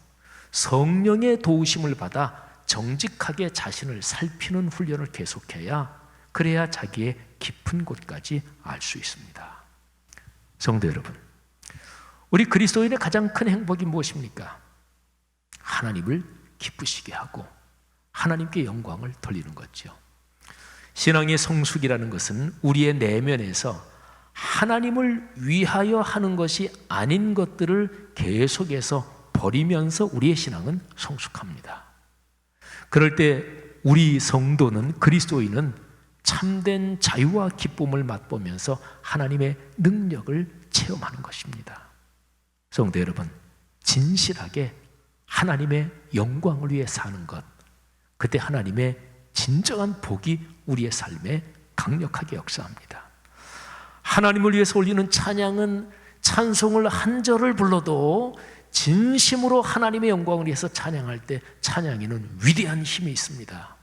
Speaker 1: 성령의 도우심을 받아 정직하게 자신을 살피는 훈련을 계속해야, 그래야 자기의 깊은 곳까지 알 수 있습니다. 성도 여러분, 우리 그리스도인의 가장 큰 행복이 무엇입니까? 하나님을 기쁘시게 하고 하나님께 영광을 돌리는 거죠. 신앙의 성숙이라는 것은 우리의 내면에서 하나님을 위하여 하는 것이 아닌 것들을 계속해서 버리면서 우리의 신앙은 성숙합니다. 그럴 때 우리 성도는, 그리스도인은 참된 자유와 기쁨을 맛보면서 하나님의 능력을 체험하는 것입니다. 성도 여러분, 진실하게 하나님의 영광을 위해 사는 것, 그때 하나님의 진정한 복이 우리의 삶에 강력하게 역사합니다. 하나님을 위해서 올리는 찬양은 찬송을 한 절을 불러도 진심으로 하나님의 영광을 위해서 찬양할 때 찬양에는 위대한 힘이 있습니다.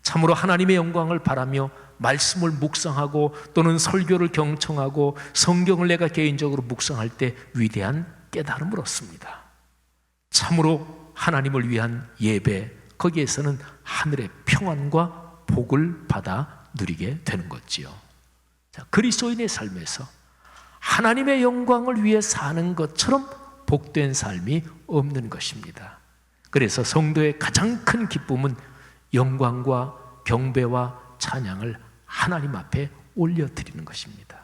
Speaker 1: 참으로 하나님의 영광을 바라며 말씀을 묵상하고 또는 설교를 경청하고 성경을 내가 개인적으로 묵상할 때 위대한 깨달음을 얻습니다. 참으로 하나님을 위한 예배, 거기에서는 하늘의 평안과 복을 받아 누리게 되는 거지요. 자, 그리스도인의 삶에서 하나님의 영광을 위해 사는 것처럼 복된 삶이 없는 것입니다. 그래서 성도의 가장 큰 기쁨은 영광과 경배와 찬양을 하나님 앞에 올려드리는 것입니다.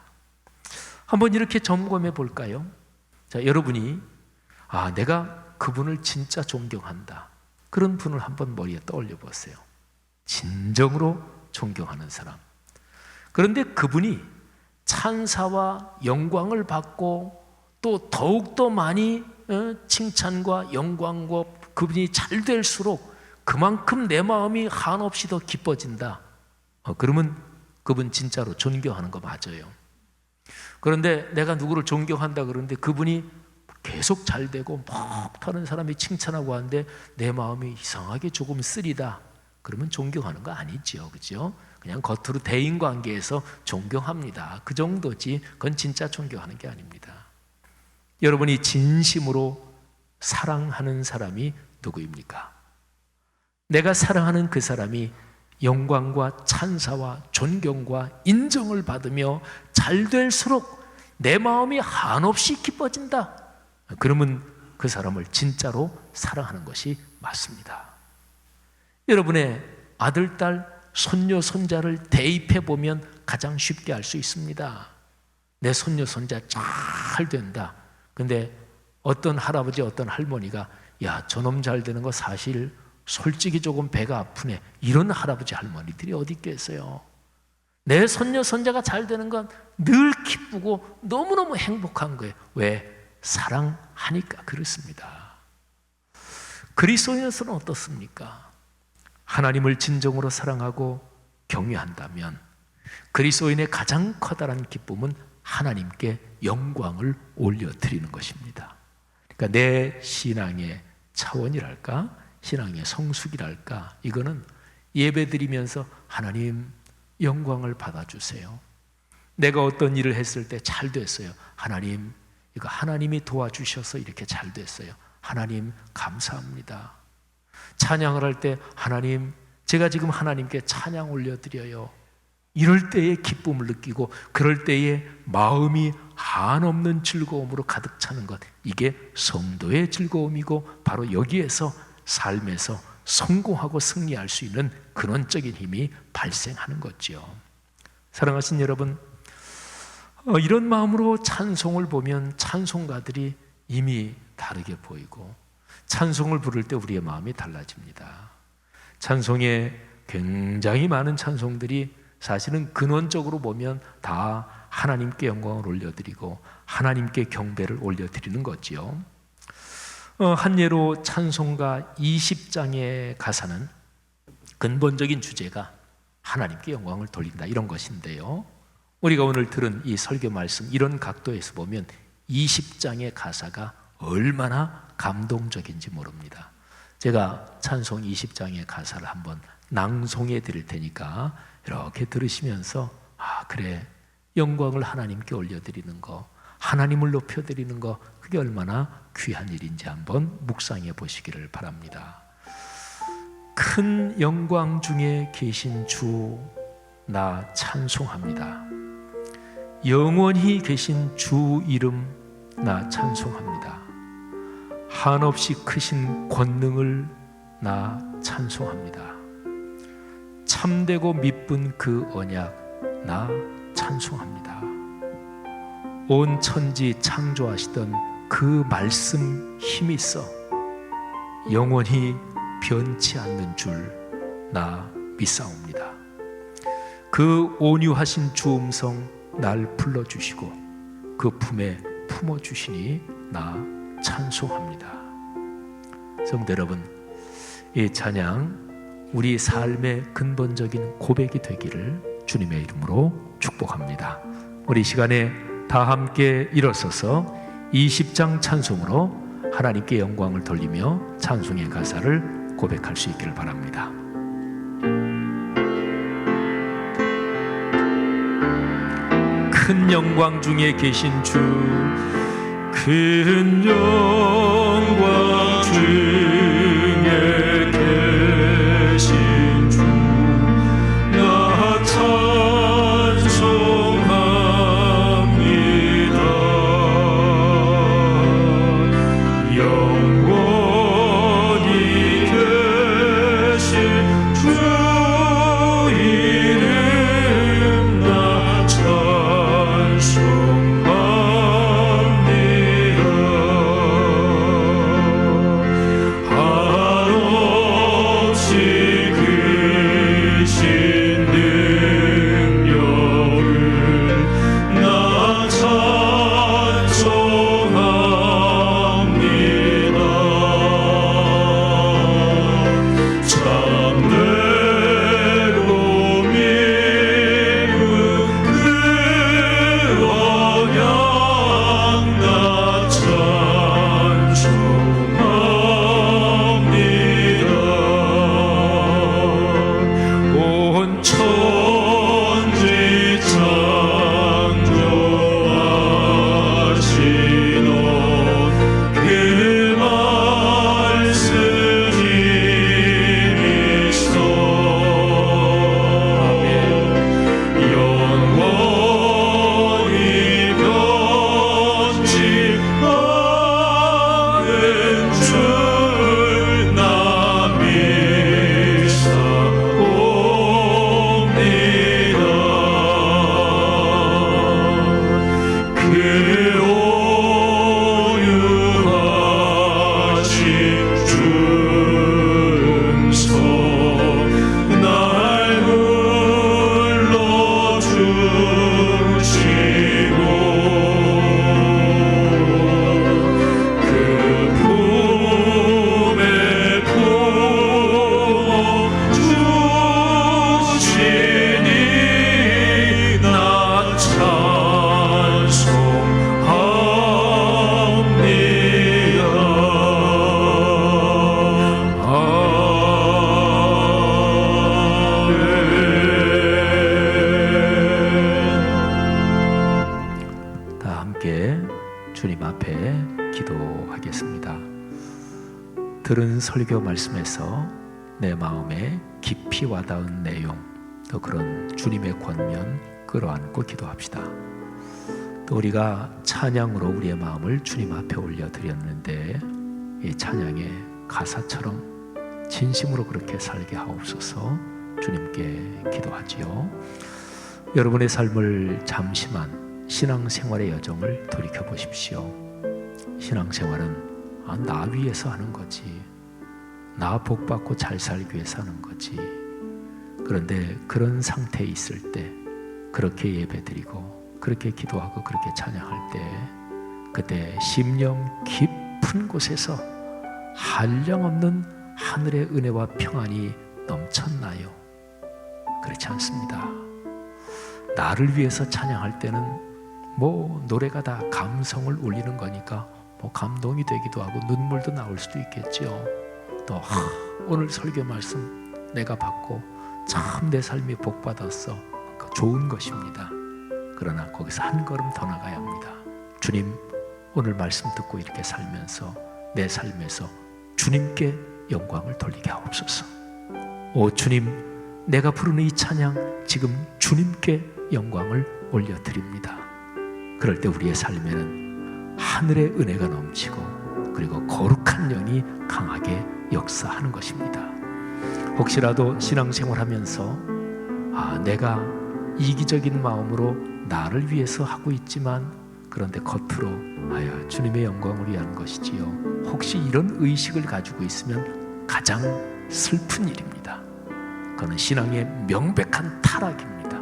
Speaker 1: 한번 이렇게 점검해 볼까요? 자, 여러분이 내가 그분을 진짜 존경한다, 그런 분을 한번 머리에 떠올려 보세요. 진정으로 존경하는 사람. 그런데 그분이 찬사와 영광을 받고 또 더욱더 많이 칭찬과 영광과 그분이 잘 될수록 그만큼 내 마음이 한없이 더 기뻐진다. 그러면 그분 진짜로 존경하는 거 맞아요. 그런데 내가 누구를 존경한다 그러는데 그분이 계속 잘 되고 막 다른 사람이 칭찬하고 하는데 내 마음이 이상하게 조금 쓰리다, 그러면 존경하는 거 아니죠, 그죠? 그냥 겉으로 대인관계에서 존경합니다, 그 정도지 그건 진짜 존경하는 게 아닙니다. 여러분이 진심으로 사랑하는 사람이 누구입니까? 내가 사랑하는 그 사람이 영광과 찬사와 존경과 인정을 받으며 잘 될수록 내 마음이 한없이 기뻐진다, 그러면 그 사람을 진짜로 사랑하는 것이 맞습니다. 여러분의 아들, 딸, 손녀, 손자를 대입해 보면 가장 쉽게 알 수 있습니다. 내 손녀, 손자 잘 된다. 근데 어떤 할아버지, 어떤 할머니가 야, 저놈 잘 되는 거 사실 솔직히 조금 배가 아프네, 이런 할아버지 할머니들이 어디 있겠어요. 내 손녀 손자가 잘 되는 건 늘 기쁘고 너무너무 행복한 거예요. 왜? 사랑하니까 그렇습니다. 그리스도인으로서는 어떻습니까? 하나님을 진정으로 사랑하고 경외한다면 그리스도인의 가장 커다란 기쁨은 하나님께 영광을 올려드리는 것입니다. 그러니까 내 신앙의 차원이랄까, 신앙의 성숙이랄까, 이거는 예배드리면서 하나님 영광을 받아주세요. 내가 어떤 일을 했을 때 잘 됐어요. 하나님, 이거 하나님이 도와주셔서 이렇게 잘 됐어요. 하나님 감사합니다. 찬양을 할 때 하나님, 제가 지금 하나님께 찬양 올려드려요. 이럴 때에 기쁨을 느끼고 그럴 때에 마음이 한없는 즐거움으로 가득 차는 것, 이게 성도의 즐거움이고 바로 여기에서 삶에서 성공하고 승리할 수 있는 근원적인 힘이 발생하는 거지요. 사랑하신 여러분, 이런 마음으로 찬송을 보면 찬송가들이 이미 다르게 보이고 찬송을 부를 때 우리의 마음이 달라집니다. 찬송에 굉장히 많은 찬송들이 사실은 근원적으로 보면 다 하나님께 영광을 올려드리고 하나님께 경배를 올려드리는 거지요. 한 예로 찬송가 20장의 가사는 근본적인 주제가 하나님께 영광을 돌린다, 이런 것인데요. 우리가 오늘 들은 이 설교 말씀, 이런 각도에서 보면 20장의 가사가 얼마나 감동적인지 모릅니다. 제가 찬송 20장의 가사를 한번 낭송해 드릴 테니까 이렇게 들으시면서 그래, 영광을 하나님께 올려드리는 거, 하나님을 높여드리는 거, 그게 얼마나 귀한 일인지 한번 묵상해 보시기를 바랍니다. 큰 영광 중에 계신 주, 나 찬송합니다. 영원히 계신 주 이름, 나 찬송합니다. 한없이 크신 권능을 나 찬송합니다. 참되고 미쁜 그 언약, 나 찬송합니다. 온 천지 창조하시던 그 말씀 힘 있어 영원히 변치 않는 줄 나 믿사옵니다. 그 온유하신 주 음성 날 불러주시고 그 품에 품어주시니 나 찬송합니다. 성도 여러분, 이 찬양 우리 삶의 근본적인 고백이 되기를 주님의 이름으로 축복합니다. 우리 시간에 다 함께 일어서서 20장 찬송으로 하나님께 영광을 돌리며 찬송의 가사를 고백할 수 있기를 바랍니다. 큰 영광 중에 계신 주, 큰 영광 중에 계신 주, 나 찬송합니다. 영원히 계신 주 이름 나 찬송합니다. 들은 설교 말씀에서 내 마음에 깊이 와닿은 내용, 또 그런 주님의 권면 끌어안고 기도합시다. 또 우리가 찬양으로 우리의 마음을 주님 앞에 올려드렸는데 이 찬양의 가사처럼 진심으로 그렇게 살게 하옵소서. 주님께 기도하지요. 여러분의 삶을 잠시만 신앙생활의 여정을 돌이켜보십시오. 신앙생활은 나 위해서 하는 거지, 나 복받고 잘 살기 위해서 하는 거지. 그런데 그런 상태에 있을 때 그렇게 예배드리고 그렇게 기도하고 그렇게 찬양할 때 그때 심령 깊은 곳에서 한량없는 하늘의 은혜와 평안이 넘쳤나요? 그렇지 않습니다. 나를 위해서 찬양할 때는 노래가 다 감성을 울리는 거니까 감동이 되기도 하고 눈물도 나올 수도 있겠죠. 또 오늘 설교 말씀 내가 받고 참 내 삶이 복받았어, 좋은 것입니다. 그러나 거기서 한 걸음 더 나가야 합니다. 주님, 오늘 말씀 듣고 이렇게 살면서 내 삶에서 주님께 영광을 돌리게 하옵소서. 오 주님, 내가 부르는 이 찬양 지금 주님께 영광을 올려드립니다. 그럴 때 우리의 삶에는 하늘의 은혜가 넘치고 그리고 거룩한 영이 강하게 역사하는 것입니다. 혹시라도 신앙생활하면서 내가 이기적인 마음으로 나를 위해서 하고 있지만 그런데 겉으로 주님의 영광을 위한 것이지요, 혹시 이런 의식을 가지고 있으면 가장 슬픈 일입니다. 그건 신앙의 명백한 타락입니다.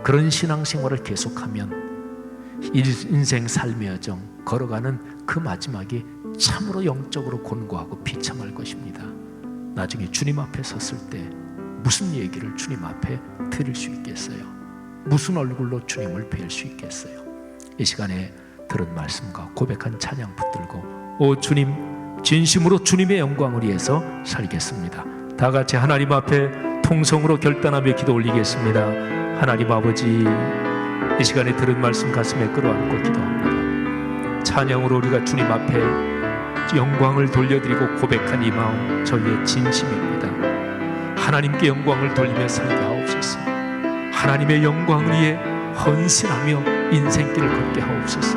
Speaker 1: 그런 신앙생활을 계속하면 인생 삶의 여정 걸어가는 그 마지막이 참으로 영적으로 곤고하고 비참할 것입니다. 나중에 주님 앞에 섰을 때 무슨 얘기를 주님 앞에 드릴 수 있겠어요? 무슨 얼굴로 주님을 뵐 수 있겠어요? 이 시간에 들은 말씀과 고백한 찬양 붙들고 오 주님, 진심으로 주님의 영광을 위해서 살겠습니다. 다 같이 하나님 앞에 통성으로 결단하며 기도 올리겠습니다. 하나님 아버지, 이 시간에 들은 말씀 가슴에 끌어안고 기도합니다. 찬양으로 우리가 주님 앞에 영광을 돌려드리고 고백한 이 마음 저희의 진심입니다. 하나님께 영광을 돌리며 살게 하옵소서. 하나님의 영광 위에 헌신하며 인생길을 걷게 하옵소서.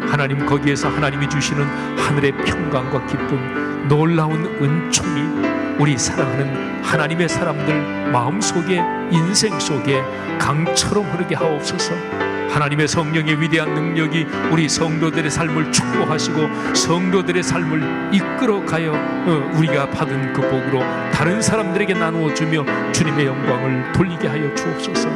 Speaker 1: 하나님, 거기에서 하나님이 주시는 하늘의 평강과 기쁨, 놀라운 은총이 우리 사랑하는 하나님의 사람들 마음속에, 인생 속에 강처럼 흐르게 하옵소서. 하나님의 성령의 위대한 능력이 우리 성도들의 삶을 축복하시고 성도들의 삶을 이끌어가여 우리가 받은 그 복으로 다른 사람들에게 나누어 주며 주님의 영광을 돌리게 하여 주옵소서.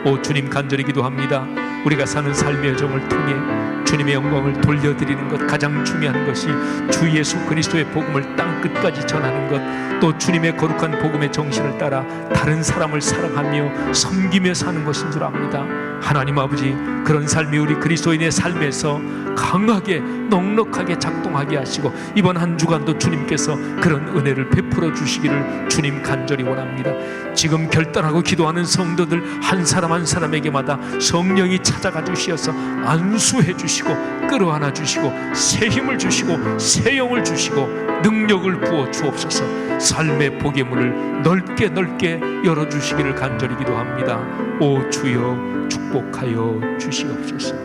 Speaker 1: 오 주님, 간절히 기도합니다. 우리가 사는 삶의 여정을 통해 주님의 영광을 돌려드리는 것, 가장 중요한 것이 주 예수 그리스도의 복음을 땅끝까지 전하는 것, 또 주님의 거룩한 복음의 정신을 따라 다른 사람을 사랑하며 섬기며 사는 것인 줄 압니다. 하나님 아버지, 그런 삶이 우리 그리스도인의 삶에서 강하게 넉넉하게 작동하게 하시고 이번 한 주간도 주님께서 그런 은혜를 베풀어 주시기를 주님 간절히 원합니다. 지금 결단하고 기도하는 성도들 한 사람 한 사람에게마다 성령이 찾아가 주시어서 안수해 주시고 끌어안아 주시고 새 힘을 주시고 새 영을 주시고 능력을 부어 주옵소서. 삶의 복의 문을 넓게 넓게 열어주시기를 간절히 기도합니다. 오 주여, 축복하여 주시옵소서.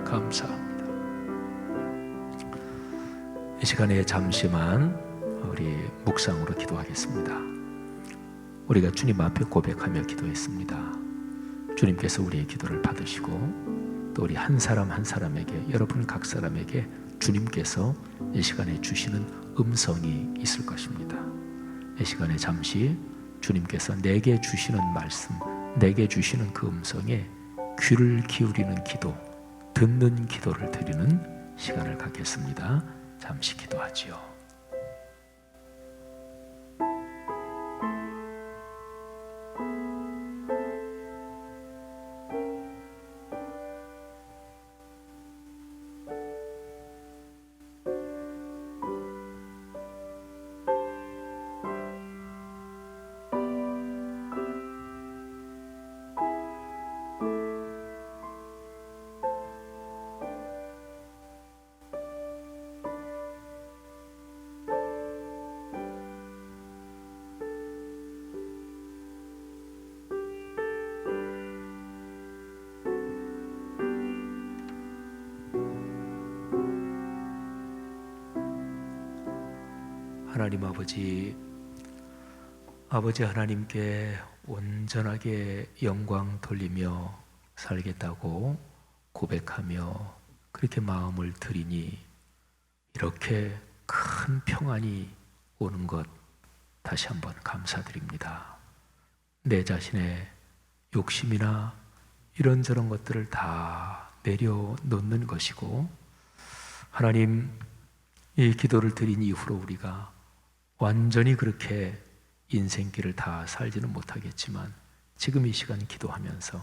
Speaker 1: 감사합니다. 이 시간에 잠시만 우리 묵상으로 기도하겠습니다. 우리가 주님 앞에 고백하며 기도했습니다. 주님께서 우리의 기도를 받으시고 또 우리 한 사람 한 사람에게, 여러분 각 사람에게 주님께서 이 시간에 주시는 음성이 있을 것입니다. 이 시간에 잠시 주님께서 내게 주시는 말씀, 내게 주시는 그 음성에 귀를 기울이는 기도, 듣는 기도를 드리는 시간을 갖겠습니다. 잠시 기도하지요. 하나님 아버지 하나님께 온전하게 영광 돌리며 살겠다고 고백하며 그렇게 마음을 드리니 이렇게 큰 평안이 오는 것 다시 한번 감사드립니다. 내 자신의 욕심이나 이런저런 것들을 다 내려놓는 것이고, 하나님, 이 기도를 드린 이후로 우리가 완전히 그렇게 인생길을 다 살지는 못하겠지만 지금 이 시간 기도하면서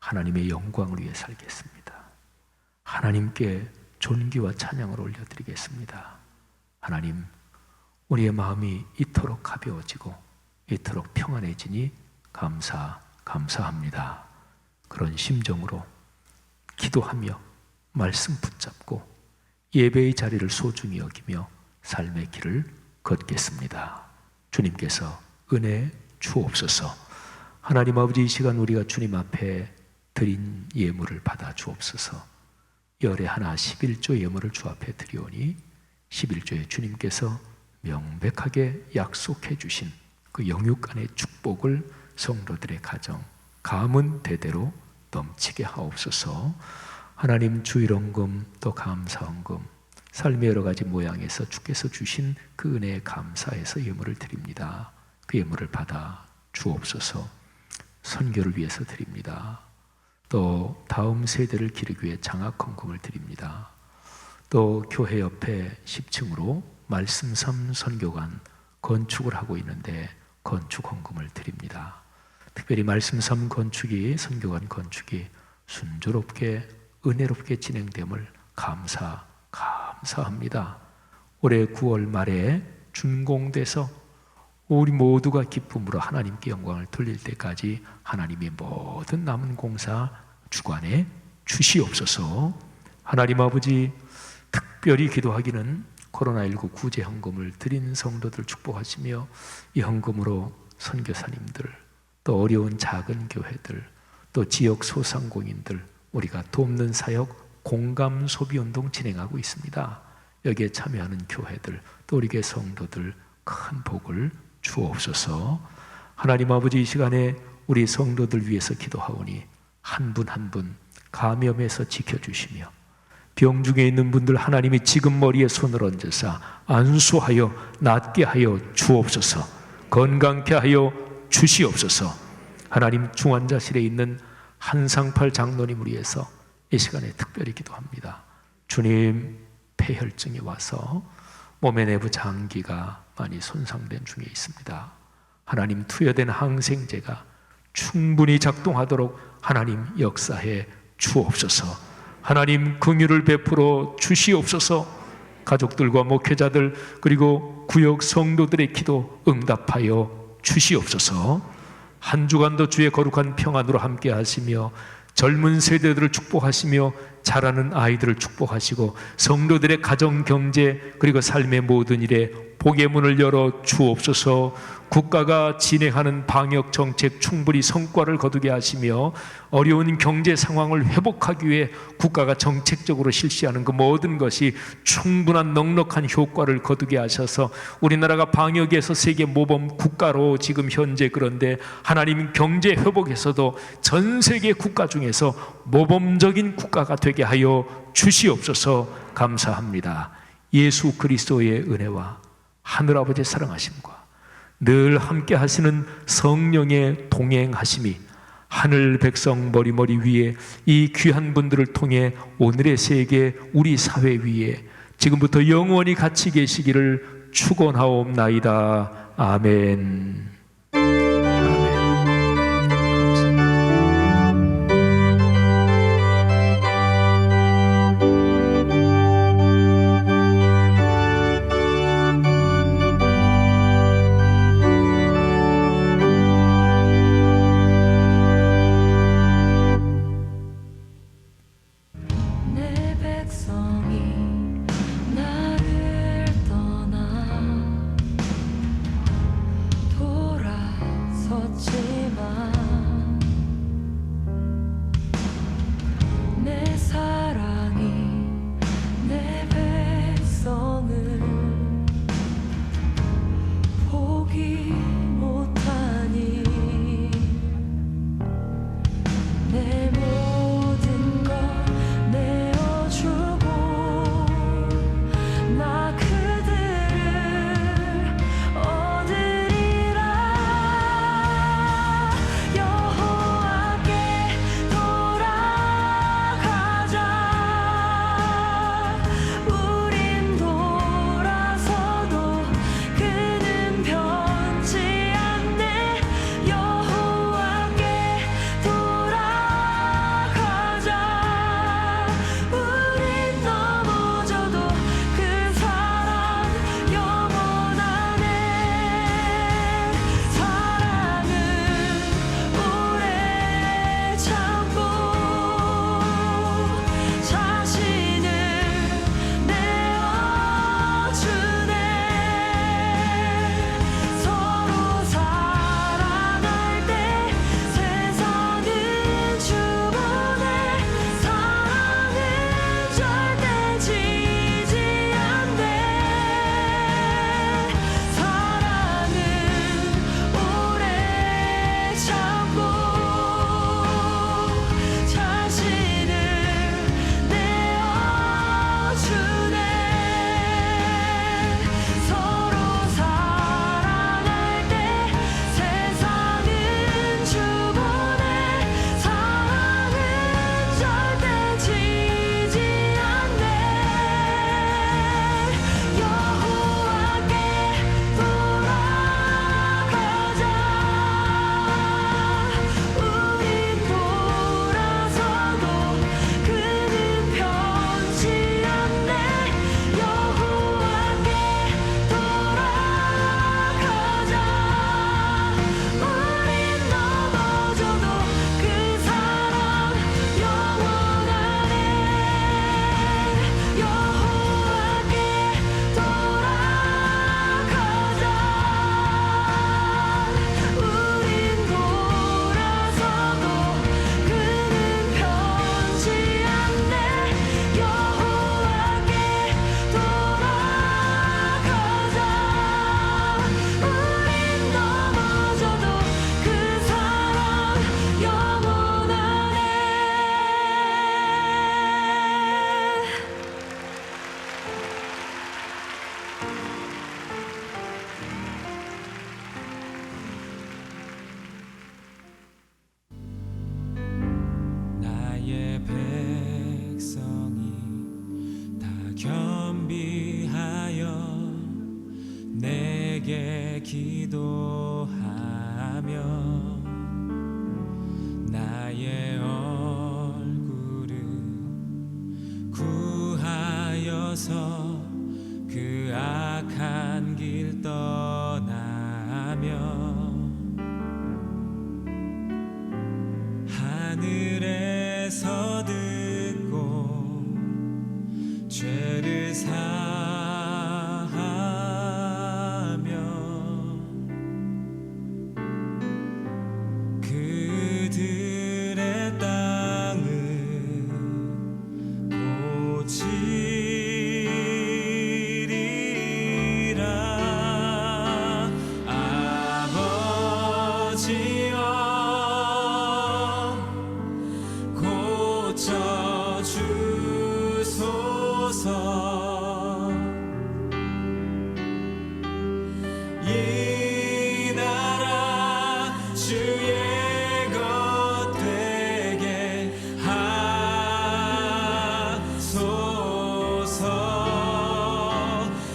Speaker 1: 하나님의 영광을 위해 살겠습니다. 하나님께 존귀와 찬양을 올려드리겠습니다. 하나님, 우리의 마음이 이토록 가벼워지고 이토록 평안해지니 감사합니다. 그런 심정으로 기도하며 말씀 붙잡고 예배의 자리를 소중히 여기며 삶의 길을 걷겠습니다. 주님께서 은혜 주옵소서. 하나님 아버지, 이 시간 우리가 주님 앞에 드린 예물을 받아 주옵소서. 열의 하나 11조 예물을 주 앞에 드리오니 11조에 주님께서 명백하게 약속해 주신 그 영육간의 축복을 성도들의 가정, 가문 대대로 넘치게 하옵소서. 하나님, 주일원금 또 감사원금, 삶의 여러 가지 모양에서 주께서 주신 그 은혜에 감사해서 예물을 드립니다. 그 예물을 받아 주옵소서. 선교를 위해서 드립니다. 또 다음 세대를 기르기 위해 장학헌금을 드립니다. 또 교회 옆에 10층으로 말씀섬 선교관 건축을 하고 있는데 건축헌금을 드립니다. 특별히 말씀섬 건축이, 선교관 건축이 순조롭게 은혜롭게 진행됨을 감사합니다. 올해 9월 말에 준공돼서 우리 모두가 기쁨으로 하나님께 영광을 돌릴 때까지 하나님의 모든 남은 공사 주관해 주시옵소서. 하나님 아버지, 특별히 기도하기는 코로나19 구제 헌금을 드린 성도들 축복하시며 이 헌금으로 선교사님들, 또 어려운 작은 교회들, 또 지역 소상공인들 우리가 돕는 사역 공감 소비 운동 진행하고 있습니다. 여기에 참여하는 교회들, 또 우리 교회 성도들 큰 복을 주옵소서. 하나님 아버지, 이 시간에 우리 성도들 위해서 기도하오니 한 분 한 분 감염에서 지켜주시며 병 중에 있는 분들 하나님이 지금 머리에 손을 얹으사 안수하여 낫게 하여 주옵소서. 건강케 하여 주시옵소서. 하나님, 중환자실에 있는 한상팔 장로님을 위해서 이 시간에 특별히 기도합니다. 주님, 폐혈증이 와서 몸의 내부 장기가 많이 손상된 중에 있습니다. 하나님, 투여된 항생제가 충분히 작동하도록 하나님 역사해 주옵소서. 하나님, 긍휼을 베풀어 주시옵소서. 가족들과 목회자들 그리고 구역 성도들의 기도 응답하여 주시옵소서. 한 주간도 주의 거룩한 평안으로 함께 하시며 젊은 세대들을 축복하시며 자라는 아이들을 축복하시고 성도들의 가정, 경제 그리고 삶의 모든 일에 복의 문을 열어 주옵소서. 국가가 진행하는 방역 정책 충분히 성과를 거두게 하시며 어려운 경제 상황을 회복하기 위해 국가가 정책적으로 실시하는 그 모든 것이 충분한 넉넉한 효과를 거두게 하셔서 우리나라가 방역에서 세계 모범 국가로 지금 현재, 그런데 하나님 경제 회복에서도 전 세계 국가 중에서 모범적인 국가가 되게 하여 주시옵소서. 감사합니다. 예수 그리스도의 은혜와 하늘아버지의 사랑하심과 늘 함께 하시는 성령의 동행하심이 하늘 백성 머리머리 위에 이 귀한 분들을 통해 오늘의 세계 우리 사회 위에 지금부터 영원히 같이 계시기를 축원하옵나이다. 아멘.
Speaker 4: 기도하며 나의 얼굴을 구하여서 그 악한 길 떠나며 하늘에서 듣고 죄를 사하며 그들의 땅을 고치리라. 아버지여 고쳐주소서. 이 나라 주의 것 되게 하소서.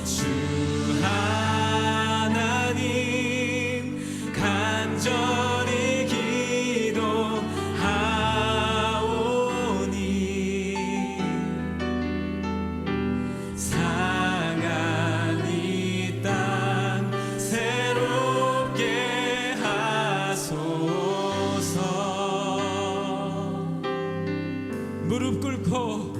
Speaker 4: 주 하나님 간절히 기도하오니 상한 이 땅 새롭게 하소서. 무릎 꿇고